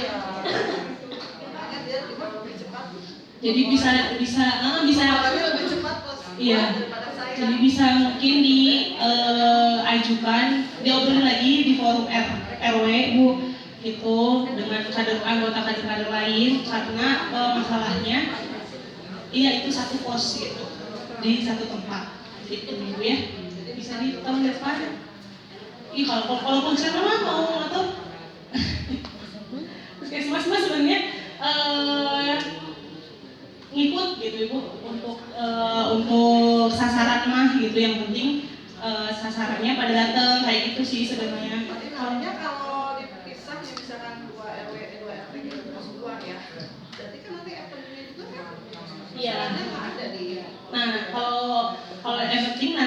Speaker 4: Makanya dia juga lebih cepat.
Speaker 6: Jadi bisa
Speaker 4: lebih cepat bos.
Speaker 6: iya.
Speaker 4: Daripada saya.
Speaker 6: Jadi bisa mungkin diajukan, diobrolin lagi di forum RW Bu gitu dengan anggota kader lain, karena masalahnya iya itu satu pos gitu di satu tempat gitu Bu ya. Bisa di tahun depan. Ih kalau konsep mah mau atau puskesmas mah sebenarnya ngikut gitu Ibu untuk sasaran mah gitu, yang penting sasarannya pada datang kayak gitu sih sebenarnya.
Speaker 4: Berarti kalau dipisah misalkan 2 RW 2 RT gitu pos 2 ya.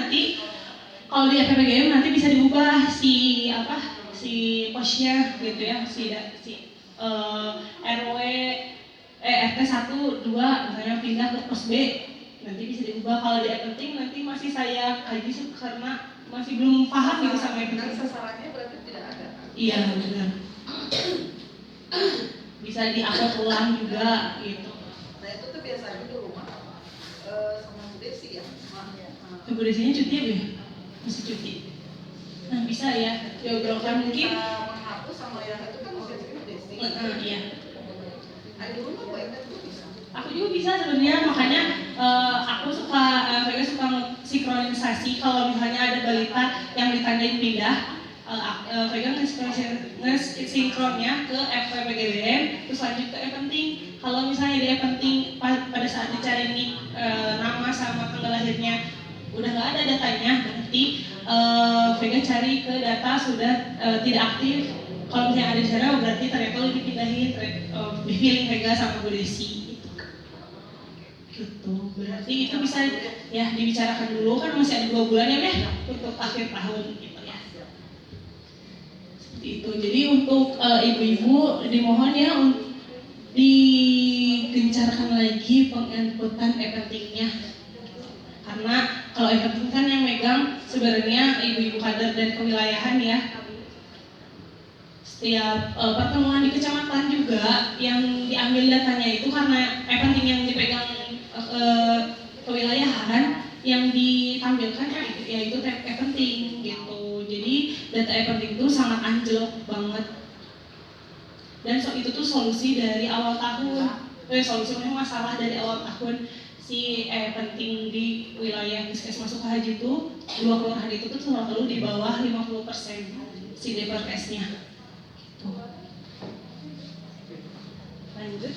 Speaker 6: nanti kalau di FPPGM nanti bisa diubah si posnya gitu ya, RW RT 1, 2 misalnya pindah ke pos B, nanti bisa diubah. Kalau di penting nanti masih saya kaji karena masih belum paham gitu sama
Speaker 4: Kan
Speaker 6: penting.
Speaker 4: sasarannya berarti tidak ada.
Speaker 6: Iya benar. Bisa diupload ulang juga gitu.
Speaker 4: Nah itu tuh biasanya di rumah sama Bu Desi ya.
Speaker 6: Ibu Desinya cuti ya Bu ya? Masih cuti. Nah bisa ya, diobrolan mungkin.
Speaker 4: Menghapus sama yang itu kan mungkin Bu Desi.
Speaker 6: Iya.
Speaker 4: Nah di rumah Bu Enda juga bisa.
Speaker 6: Aku juga bisa sebenarnya, makanya aku mereka suka sinkronisasi kalau misalnya ada balita yang ditandain pindah, mereka nge-sinkronnya ke FPPGBM, terus lanjut ke e-penting. Kalau misalnya di e-penting pada saat dicari nih nama sama tanggal lahirnya udah nggak ada datanya, berarti Vega cari ke data sudah tidak aktif. Kalau misalnya ada di sana berarti ternyata udah dipindahin, di-filling Vega sama Bu Desi. Gitu. Berarti itu bisa ya dibicarakan dulu, kan masih ada 2 bulan ya Beh untuk akhir tahun gitu ya. Seperti itu. Jadi untuk ibu-ibu dimohon ya digencarkan lagi penginputan e-pentingnya. Karena kalau e-penting kan yang megang sebenarnya ibu-ibu kader dan kewilayahan ya. Setiap pertemuan di kecamatan juga yang diambil datanya itu karena e-penting yang dipegang kewilayahan yang ditampilkan yaitu e-penting gitu. Jadi data e-penting itu sangat anjlok banget. Dan itu tuh solusi dari awal tahun. Solusinya masalah dari awal tahun si e-penting di wilayah Puskesmas Sukahaji itu 2 kelurahan itu tuh selalu di bawah 50% si DPRS-nya. Gitu. Lanjut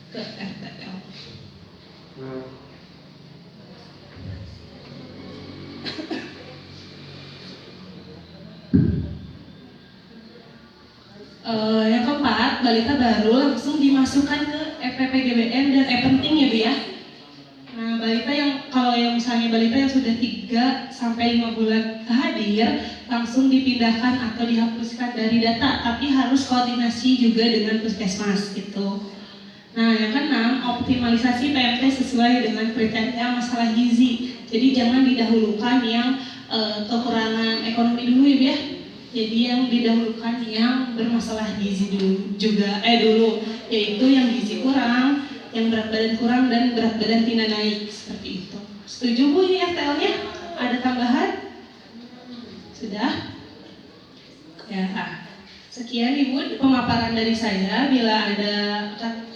Speaker 6: ke RTL. Yang keempat, balita baru langsung dimasukkan ke FPPGBM dan e-penting ya Bu ya. Nah, balita yang kalau yang misalnya balita yang sudah 3 sampai 5 bulan hadir langsung dipindahkan atau dihapuskan dari data, tapi harus koordinasi juga dengan puskesmas gitu. Nah, yang keenam, optimalisasi PMT sesuai dengan kriteria masalah gizi. Jadi jangan didahulukan yang kekurangan ekonomi dulu ya, ya. Jadi yang didahulukan yang bermasalah gizi dulu yaitu yang gizi kurang, yang berat badan kurang dan berat badan tidak naik seperti itu. Setuju Bu ini FTL-nya? Ada tambahan? Sudah? Ya. Sekian Ibu pemaparan dari saya. Bila ada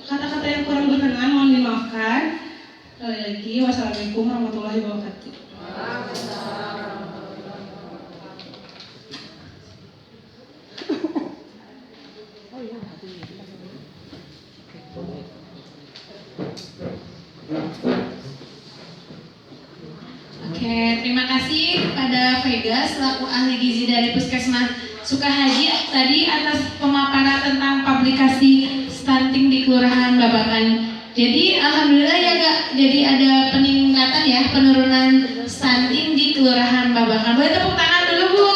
Speaker 6: kata-kata yang kurang berkenan mohon dimaafkan. Sekali lagi, wassalamualaikum warahmatullahi wabarakatuh.
Speaker 1: Oke, terima kasih kepada Vega selaku ahli gizi dari Puskesmas Sukahaji tadi atas pemaparan tentang publikasi stunting di Kelurahan Babakan. Jadi alhamdulillah ya Kak, jadi ada peningkatan ya, penurunan stunting di Kelurahan Babakan. Boleh tepuk tangan dulu Bu.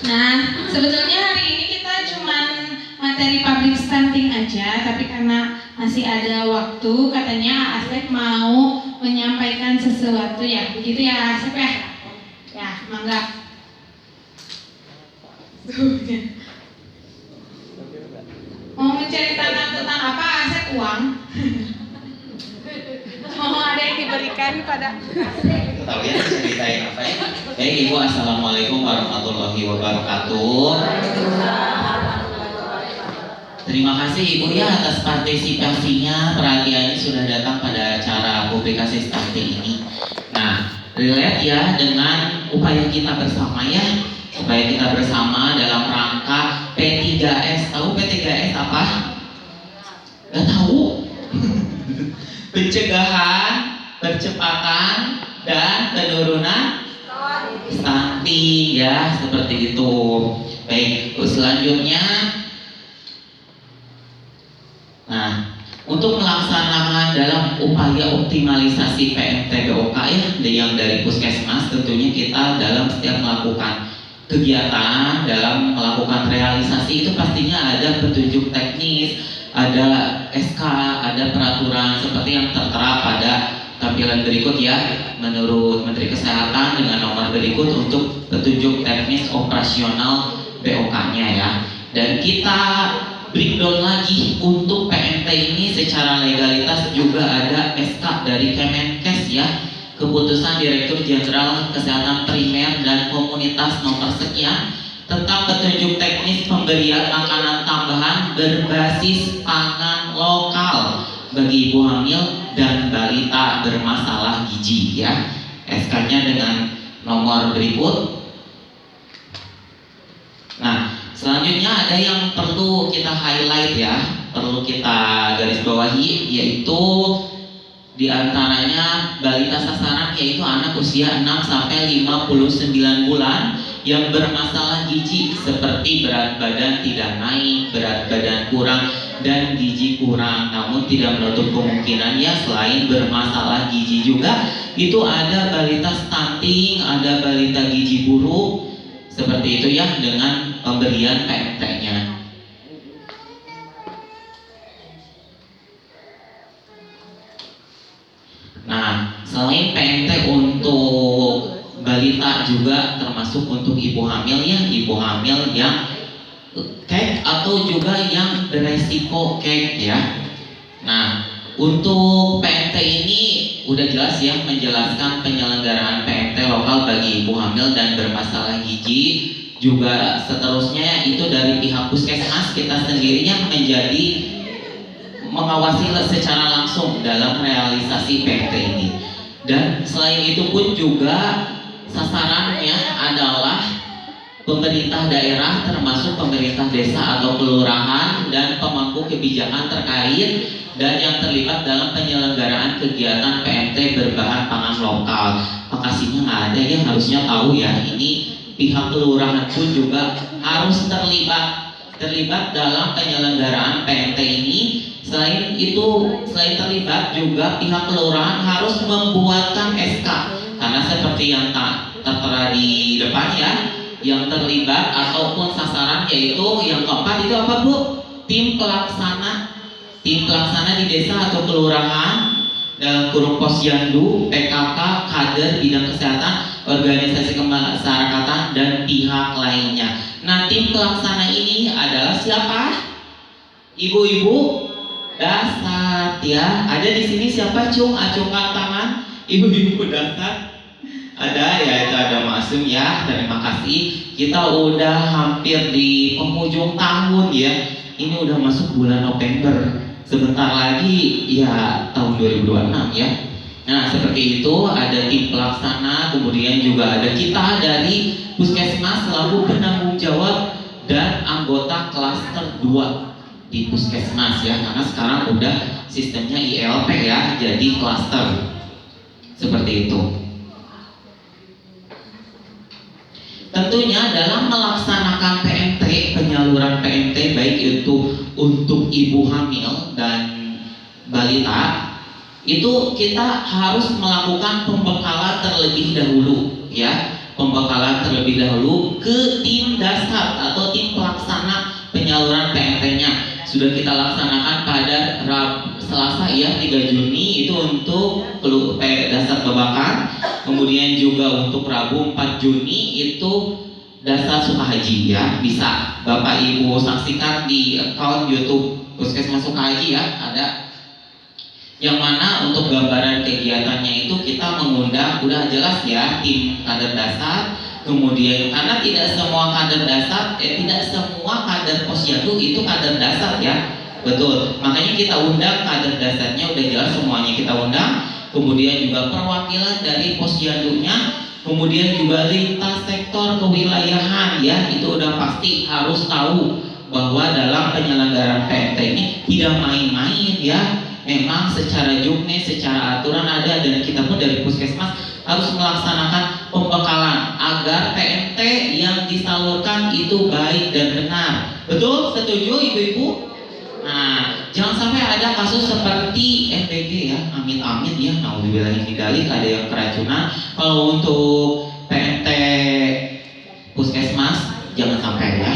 Speaker 1: Nah, sebetulnya hari ini kita cuman materi public stunting aja, tapi karena masih ada waktu, katanya Asep mau menyampaikan sesuatu ya, begitu ya Asep ya? Ya, mangga. Mau menceritakan tentang apa Asep? Uang? Mau ada yang diberikan pada
Speaker 3: Tahu ya ceritain apa ya? Ibu, assalamualaikum warahmatullahi wabarakatuh. Terima kasih Ibu ya atas partisipasinya, perhatiannya sudah datang pada acara publikasi stunting ini. Nah, relate ya dengan upaya kita bersama ya, upaya kita bersama dalam rangka P3S. Tahu P3S apa? Gak tahu? Pencegahan, percepatan, dan penurunan stunting ya, seperti itu. Baik, terus selanjutnya. Nah, untuk melaksanakan dalam upaya optimal optimalisasi PMT BOK ya, yang dari Puskesmas. Tentunya kita dalam setiap melakukan kegiatan, dalam melakukan realisasi itu pastinya ada petunjuk teknis, ada SK, ada peraturan seperti yang tertera pada tampilan berikut ya, menurut Menteri Kesehatan dengan nomor berikut untuk petunjuk teknis operasional BOK-nya ya. Dan kita breakdown lagi untuk PMT ini secara legalitas juga ada SK dari Kemenkes ya, Keputusan Direktur Jenderal Kesehatan Primer dan Komunitas nomor sekian tentang petunjuk teknis pemberian makanan tambahan berbasis pangan lokal bagi ibu hamil dan balita bermasalah gizi ya. SK-nya dengan nomor berikut. Nah, selanjutnya ada yang perlu kita highlight ya, perlu kita garis bawahi, yaitu diantaranya balita sasaran yaitu anak usia 6 sampai 59 bulan yang bermasalah gizi seperti berat badan tidak naik, berat badan kurang, dan gizi kurang. Namun tidak menutup kemungkinan ya, selain bermasalah gizi juga itu ada balita stunting, ada balita gizi buruk, seperti itu ya, dengan pemberian PMT-nya. Nah, selain PMT untuk balita juga termasuk untuk ibu hamil ya, ibu hamil yang kek atau juga yang beresiko kek ya. Nah, untuk PMT ini udah jelas ya, menjelaskan penyelenggaraan PMT lokal bagi ibu hamil dan bermasalah gizi. Juga seterusnya itu dari pihak Puskesmas kita sendirinya menjadi mengawasi secara langsung dalam realisasi PMT ini. Dan selain itu pun juga sasarannya adalah pemerintah daerah termasuk pemerintah desa atau kelurahan dan pemangku kebijakan terkait dan yang terlibat dalam penyelenggaraan kegiatan PMT berbahan pangan lokal. Makasihnya nggak ada ya, harusnya tahu ya, ini pihak kelurahan pun juga harus terlibat dalam penyelenggaraan PMT ini. Selain itu, selain terlibat juga pihak kelurahan harus membuatkan SK, karena seperti yang tertera di depan ya, yang terlibat ataupun sasaran yaitu yang keempat itu apa Bu? Tim pelaksana di desa atau kelurahan dalam kurung posyandu, PKK, kader bidang kesehatan, organisasi kemasyarakatan dan pihak lainnya. Nah, tim pelaksana ini adalah siapa? Ibu-ibu dasar ya. Ada di sini siapa? Acungkan tangan. Ibu-ibu dasar. Ada ya, itu ada Masum ya. Terima kasih. Kita udah hampir di penghujung tahun ya. Ini udah masuk bulan November. Sebentar lagi ya tahun 2026 ya. Nah, seperti itu ada tim pelaksana, kemudian juga ada kita dari Puskesmas selaku penanggung jawab dan anggota klaster 2 di Puskesmas ya, karena sekarang udah sistemnya ILP ya, jadi klaster seperti itu. Tentunya dalam melaksanakan PMT, penyaluran PMT baik itu untuk ibu hamil dan balita, itu kita harus melakukan pembekalan terlebih dahulu ya, pembekalan terlebih dahulu ke tim dasar atau tim pelaksana penyaluran PMT-nya. Sudah kita laksanakan pada Selasa ya, 3 Juni itu untuk dasar Babakan. Kemudian juga untuk Rabu 4 Juni itu dasar Sukahaji ya. Bisa Bapak Ibu saksikan di account YouTube Puskesmas Sukahaji ya, ada. Yang mana untuk gambaran kegiatannya itu kita mengundang, udah jelas ya, tim kader dasar. Kemudian karena tidak semua kader dasar, tidak semua kader posyandu itu kader dasar ya, betul. Makanya kita undang kader dasarnya, udah jelas semuanya kita undang. Kemudian juga perwakilan dari posyandunya, kemudian juga lintas sektor kewilayahan ya, itu udah pasti harus tahu bahwa dalam penyelenggaraan PMT ini tidak main-main ya. Memang secara juknis, secara aturan ada, dan kita pun dari Puskesmas harus melaksanakan pembekalan agar PMT yang disalurkan itu baik dan benar. Betul? Setuju Ibu-Ibu? Nah, jangan sampai ada kasus seperti MBG ya, amit-amit ya, naudzubillahi min dzalik, ada yang keracunan. Kalau untuk PMT puskesmas jangan sampai ya,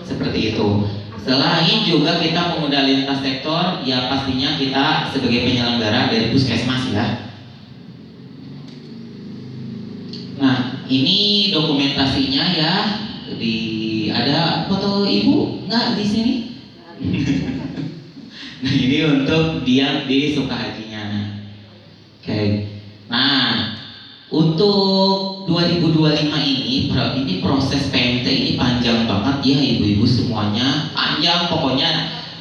Speaker 3: seperti itu. Selain juga kita pemuda lintas sektor, ya pastinya kita sebagai penyelenggara dari puskesmas ya. Nah, ini dokumentasinya ya. Ada foto ibu nggak di sini? Nah, ini untuk dia di Sukahajinya. Oke. Nah, untuk 2025 ini proses PMT ini panjang banget ya ibu-ibu semuanya, panjang pokoknya,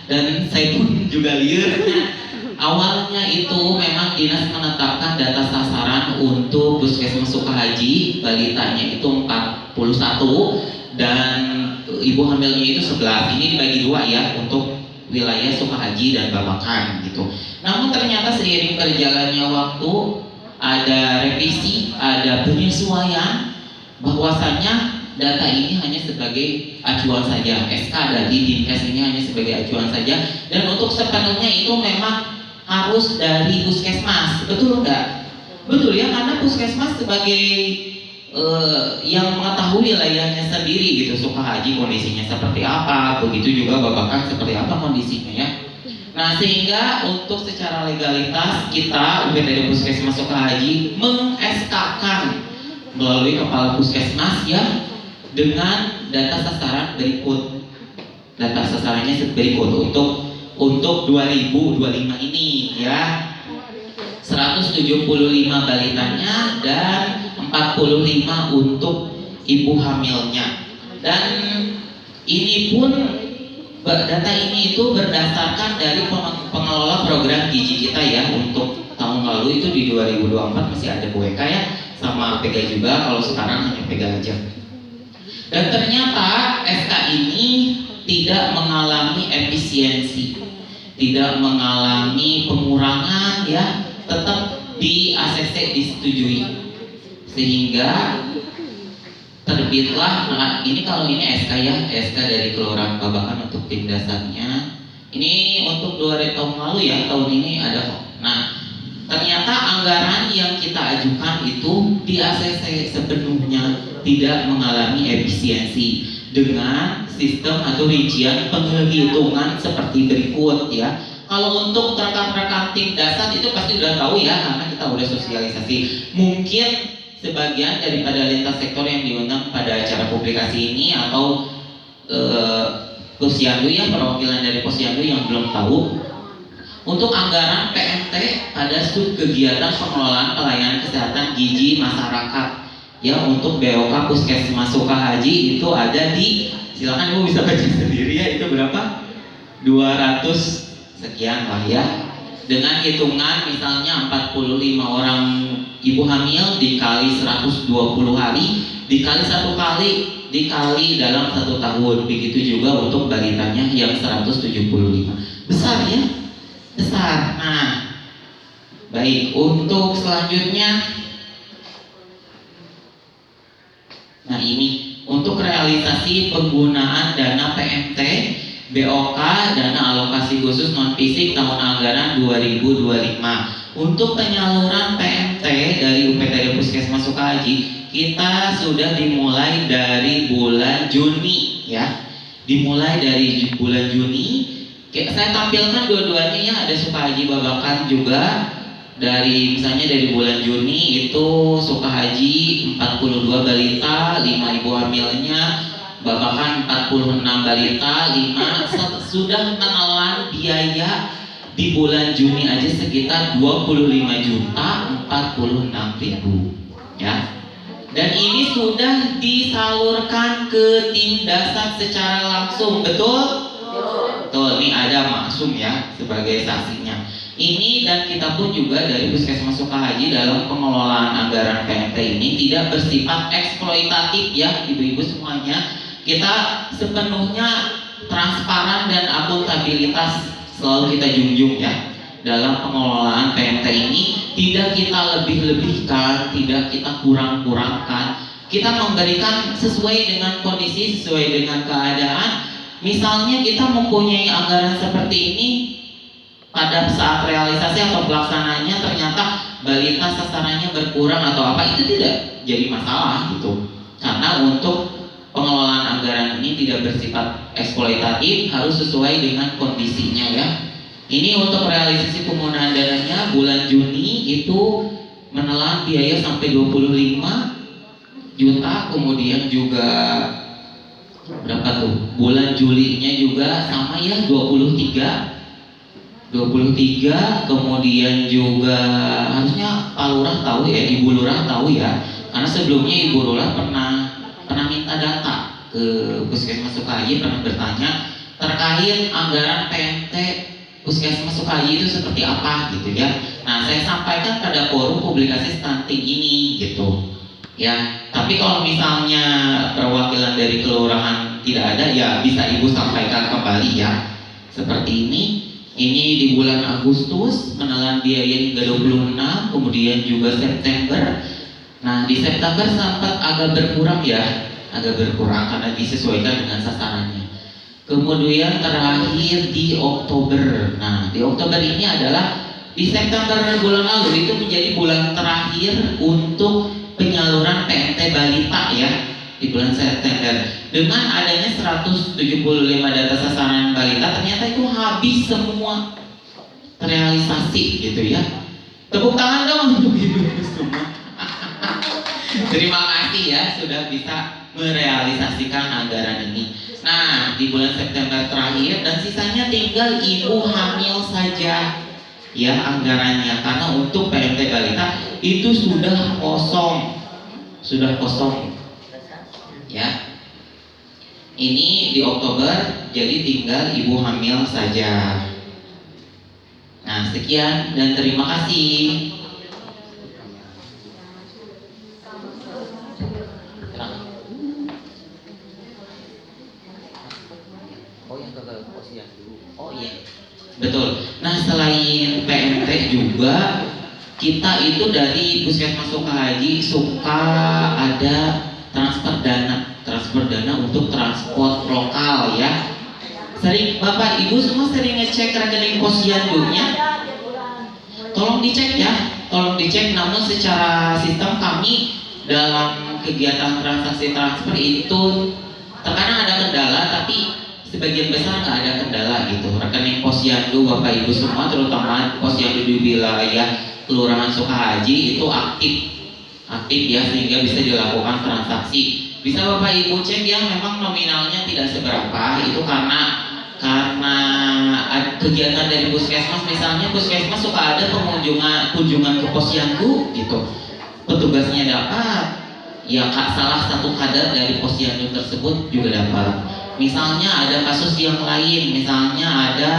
Speaker 3: dan saya pun juga liar. Awalnya itu memang dinas menetapkan data sasaran untuk puskesmas Sukahaji, balitanya itu 41 dan ibu hamilnya itu 11. Ini dibagi dua ya untuk wilayah Sukahaji dan Babakan gitu. Namun ternyata seiring berjalannya waktu ada revisi, ada penyesuaian, bahwasanya data ini hanya sebagai acuan saja. SK dari Dinkes ini hanya sebagai acuan saja, dan untuk sepenuhnya itu memang harus dari puskesmas. Betul enggak? Betul ya, karena puskesmas sebagai yang mengetahui wilayahnya sendiri gitu, Sukahaji kondisinya seperti apa, begitu juga Babakan seperti apa kondisinya ya. Nah, sehingga untuk secara legalitas kita UPTD Puskesmas Sukahaji meng-SK-kan melalui kepala puskesmas ya dengan data sasaran berikut. Data sasarannya berikut untuk 2025 ini ya. 175 balitanya dan 45 untuk ibu hamilnya. Dan ini pun data ini itu berdasarkan dari pengelola program gizi kita ya. Untuk tahun lalu itu di 2024 masih ada BWK ya, sama PEGA juga, kalau sekarang hanya PEGA aja. Dan ternyata SK ini tidak mengalami efisiensi, tidak mengalami pengurangan ya, tetap di ACC disetujui. Sehingga terbitlah, ini kalau ini SK ya, SK dari Kelurahan Babakan untuk tim dasarnya. Ini untuk 2 tahun lalu ya, tahun ini ada kok. Nah, ternyata anggaran yang kita ajukan itu di ACC sepenuhnya tidak mengalami efisiensi dengan sistem atau rincian penghitungan seperti berikut ya. Kalau untuk rekan-rekan tim dasar itu pasti udah tahu ya, karena kita udah sosialisasi. Mungkin sebagian daripada lintas sektor yang diundang pada acara publikasi ini atau Posyandu ya, perwakilan dari Posyandu yang belum tahu, untuk anggaran PMT pada sub kegiatan pengelolaan pelayanan kesehatan gizi masyarakat ya, untuk BOK Puskesmas Sukahaji itu ada di, silakan Ibu bisa baca sendiri ya, itu berapa? 200 sekian lah ya, dengan hitungan misalnya 45 orang ibu hamil dikali 120 hari dikali 1 kali dikali dalam 1 tahun, begitu juga untuk balitanya yang 175. Besar ya, besar. Nah, baik, untuk selanjutnya, nah ini untuk realisasi penggunaan dana PMT BOK, dana alokasi khusus non fisik tahun anggaran 2025. Untuk penyaluran PMT dari UPTD Puskesmas Sukahaji kita sudah dimulai dari bulan Juni ya. Dimulai dari bulan Juni. Saya tampilkan dua-duanya ya, ada Sukahaji Babakan juga. Dari misalnya dari bulan Juni itu Sukahaji 42 balita, 5 ibu hamilnya, Babakan 46 balita, 5 sudah menelan biaya di bulan Juni aja sekitar 25.046.000 ya. Dan ini sudah disalurkan ke tim dasar secara langsung, betul? Betul, ini ada Maksum ya sebagai saksinya. Ini dan kita pun juga dari Puskesmas Sukahaji dalam pengelolaan anggaran PMT ini tidak bersifat eksploitatif ya ibu-ibu semuanya. Kita sepenuhnya transparan dan akuntabilitas selalu kita junjung ya. Dalam pengelolaan PMT ini tidak kita lebih-lebihkan, tidak kita kurang-kurangkan. Kita memberikan sesuai dengan kondisi, sesuai dengan keadaan. Misalnya kita mempunyai anggaran seperti ini, pada saat realisasi atau pelaksananya ternyata balita sasarannya berkurang atau apa, itu tidak jadi masalah gitu. Karena untuk pengelolaan anggaran ini tidak bersifat eksploitatif, harus sesuai dengan kondisinya ya. Ini untuk realisasi penggunaan dananya bulan Juni itu menelan biaya sampai 25 juta, kemudian juga berapa tuh? Bulan Julinya juga sama ya 23, kemudian juga harusnya Pak Lurah tahu ya, Ibu Lurah tahu ya, karena sebelumnya Ibu Lurah pernah minta data ke Puskesmas Sukahaji, pernah bertanya terkait anggaran PMT Puskesmas Sukahaji itu seperti apa gitu ya. Nah, saya sampaikan pada forum publikasi stunting ini gitu ya. Tapi kalau misalnya perwakilan dari kelurahan tidak ada, ya bisa Ibu sampaikan kembali ya. Seperti ini di bulan Agustus menelan biaya hingga 26, kemudian juga September. Nah, di September sempat agak berkurang ya, karena disesuaikan dengan sasarannya. Kemudian terakhir di Oktober. Nah, di Oktober ini adalah di September bulan lalu itu menjadi bulan terakhir untuk penyaluran PMT balita ya, di bulan September. Dengan adanya 175 data sasaran balita, ternyata itu habis semua terrealisasi gitu ya. Tepuk tangan dong untuk ibu semua. Terima kasih ya sudah bisa merealisasikan anggaran ini. Nah, di bulan September terakhir dan sisanya tinggal ibu hamil saja ya anggarannya, karena untuk PMT balita itu sudah kosong ya. Ini di Oktober, jadi tinggal ibu hamil saja. Nah, sekian dan terima kasih. Oh, yang ke posyandu dulu. Oh iya, betul. Nah, selain PMT juga kita itu dari Puskesmas Sukahaji suka ada transfer dana untuk transport lokal ya. Sering Bapak Ibu semua sering ngecek rekening posyandunya. Tolong dicek ya, namun secara sistem kami dalam kegiatan transaksi transfer itu terkadang ada kendala, tapi sebagian besar nggak ada kendala gitu. Rekening posyandu Bapak Ibu semua, terutama posyandu di wilayah Kelurahan Sukahaji itu aktif ya, sehingga bisa dilakukan transaksi. Bisa Bapak Ibu cek ya, memang nominalnya tidak seberapa, itu karena kegiatan dari puskesmas. Misalnya puskesmas suka ada kunjungan ke posyandu gitu, petugasnya dapat ya, salah satu kader dari posyandu tersebut juga dapat. Misalnya ada kasus yang lain, misalnya ada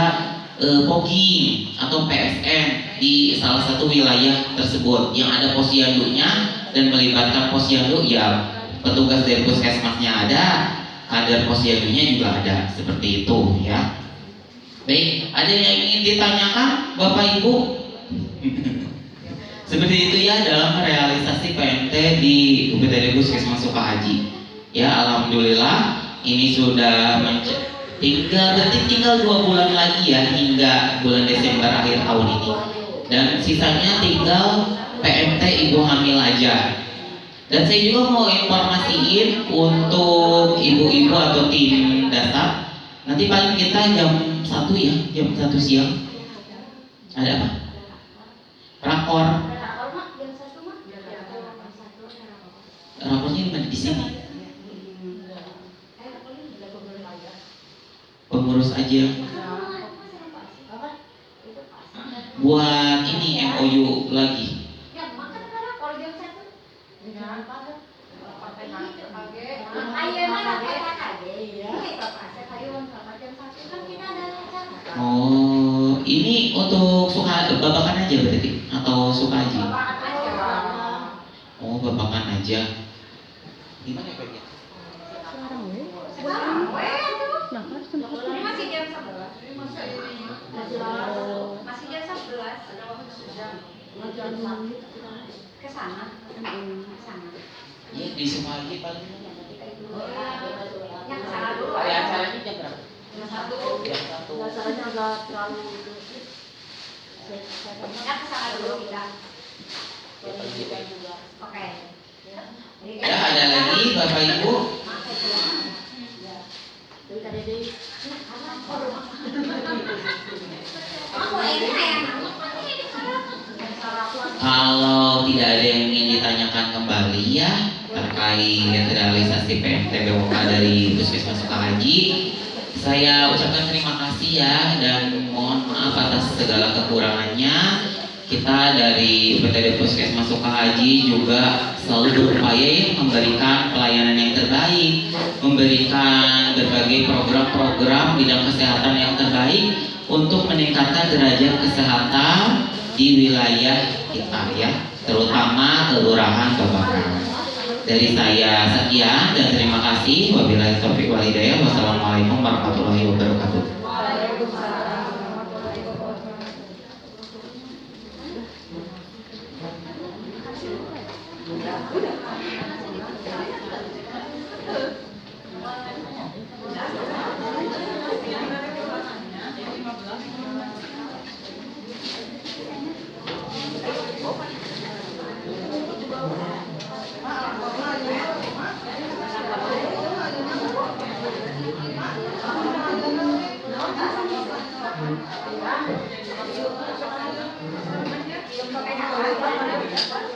Speaker 3: pogging atau PSN di salah satu wilayah tersebut yang ada posyandunya dan melibatkan posyandu, ya petugas dari puskesmasnya ada, kader posyandunya juga ada, seperti itu ya. Baik, ada yang ingin ditanyakan Bapak Ibu? Seperti itu ya dalam realisasi PMT di UPTD Puskesmas Sukahaji. Ya, alhamdulillah ini sudah tinggal 2 bulan lagi ya, hingga bulan Desember akhir tahun ini. Dan sisanya tinggal PMT ibu hamil aja. Dan saya juga mau informasiin untuk ibu-ibu atau tim data, nanti paling kita jam 1 ya, jam 1 siang ada apa? Rakor. Rakornya di sini. Pengurus aja. Buat ini MOU lagi. Oh, ini untuk babakan aja berarti atau Sukahaji? Oh, babakan aja. Gimana ya Pak?
Speaker 8: Masih jam 11. Masih jam 11. Ke sana.
Speaker 3: Iya, di Sukahaji paling.
Speaker 8: Yang sana dulu.
Speaker 3: Acaranya jam berapa?
Speaker 8: Jam 1.
Speaker 3: Jam 1.
Speaker 2: Acaranya agak terlalu
Speaker 8: Ya kesana dulu kita. Oke.
Speaker 3: Ya, ada lagi Bapak Ibu? Kalau tidak ada yang ingin ditanyakan kembali ya terkait realisasi PMTBOK dari Puskesmas Sukahaji, saya ucapkan terima kasih ya dan mohon maaf atas segala kekurangannya. Kita dari UPTD Puskesmas Sukahaji juga selalu berupaya ya memberikan pelayanan yang terbaik, memberikan berbagai program-program bidang kesehatan yang terbaik untuk meningkatkan derajat kesehatan di wilayah kita ya, terutama Kelurahan Babakan. Dari saya sekian dan terima kasih. Wabillahi taufiq wal hidayah. Wassalamualaikum warahmatullahi wabarakatuh.
Speaker 8: Terima kasih.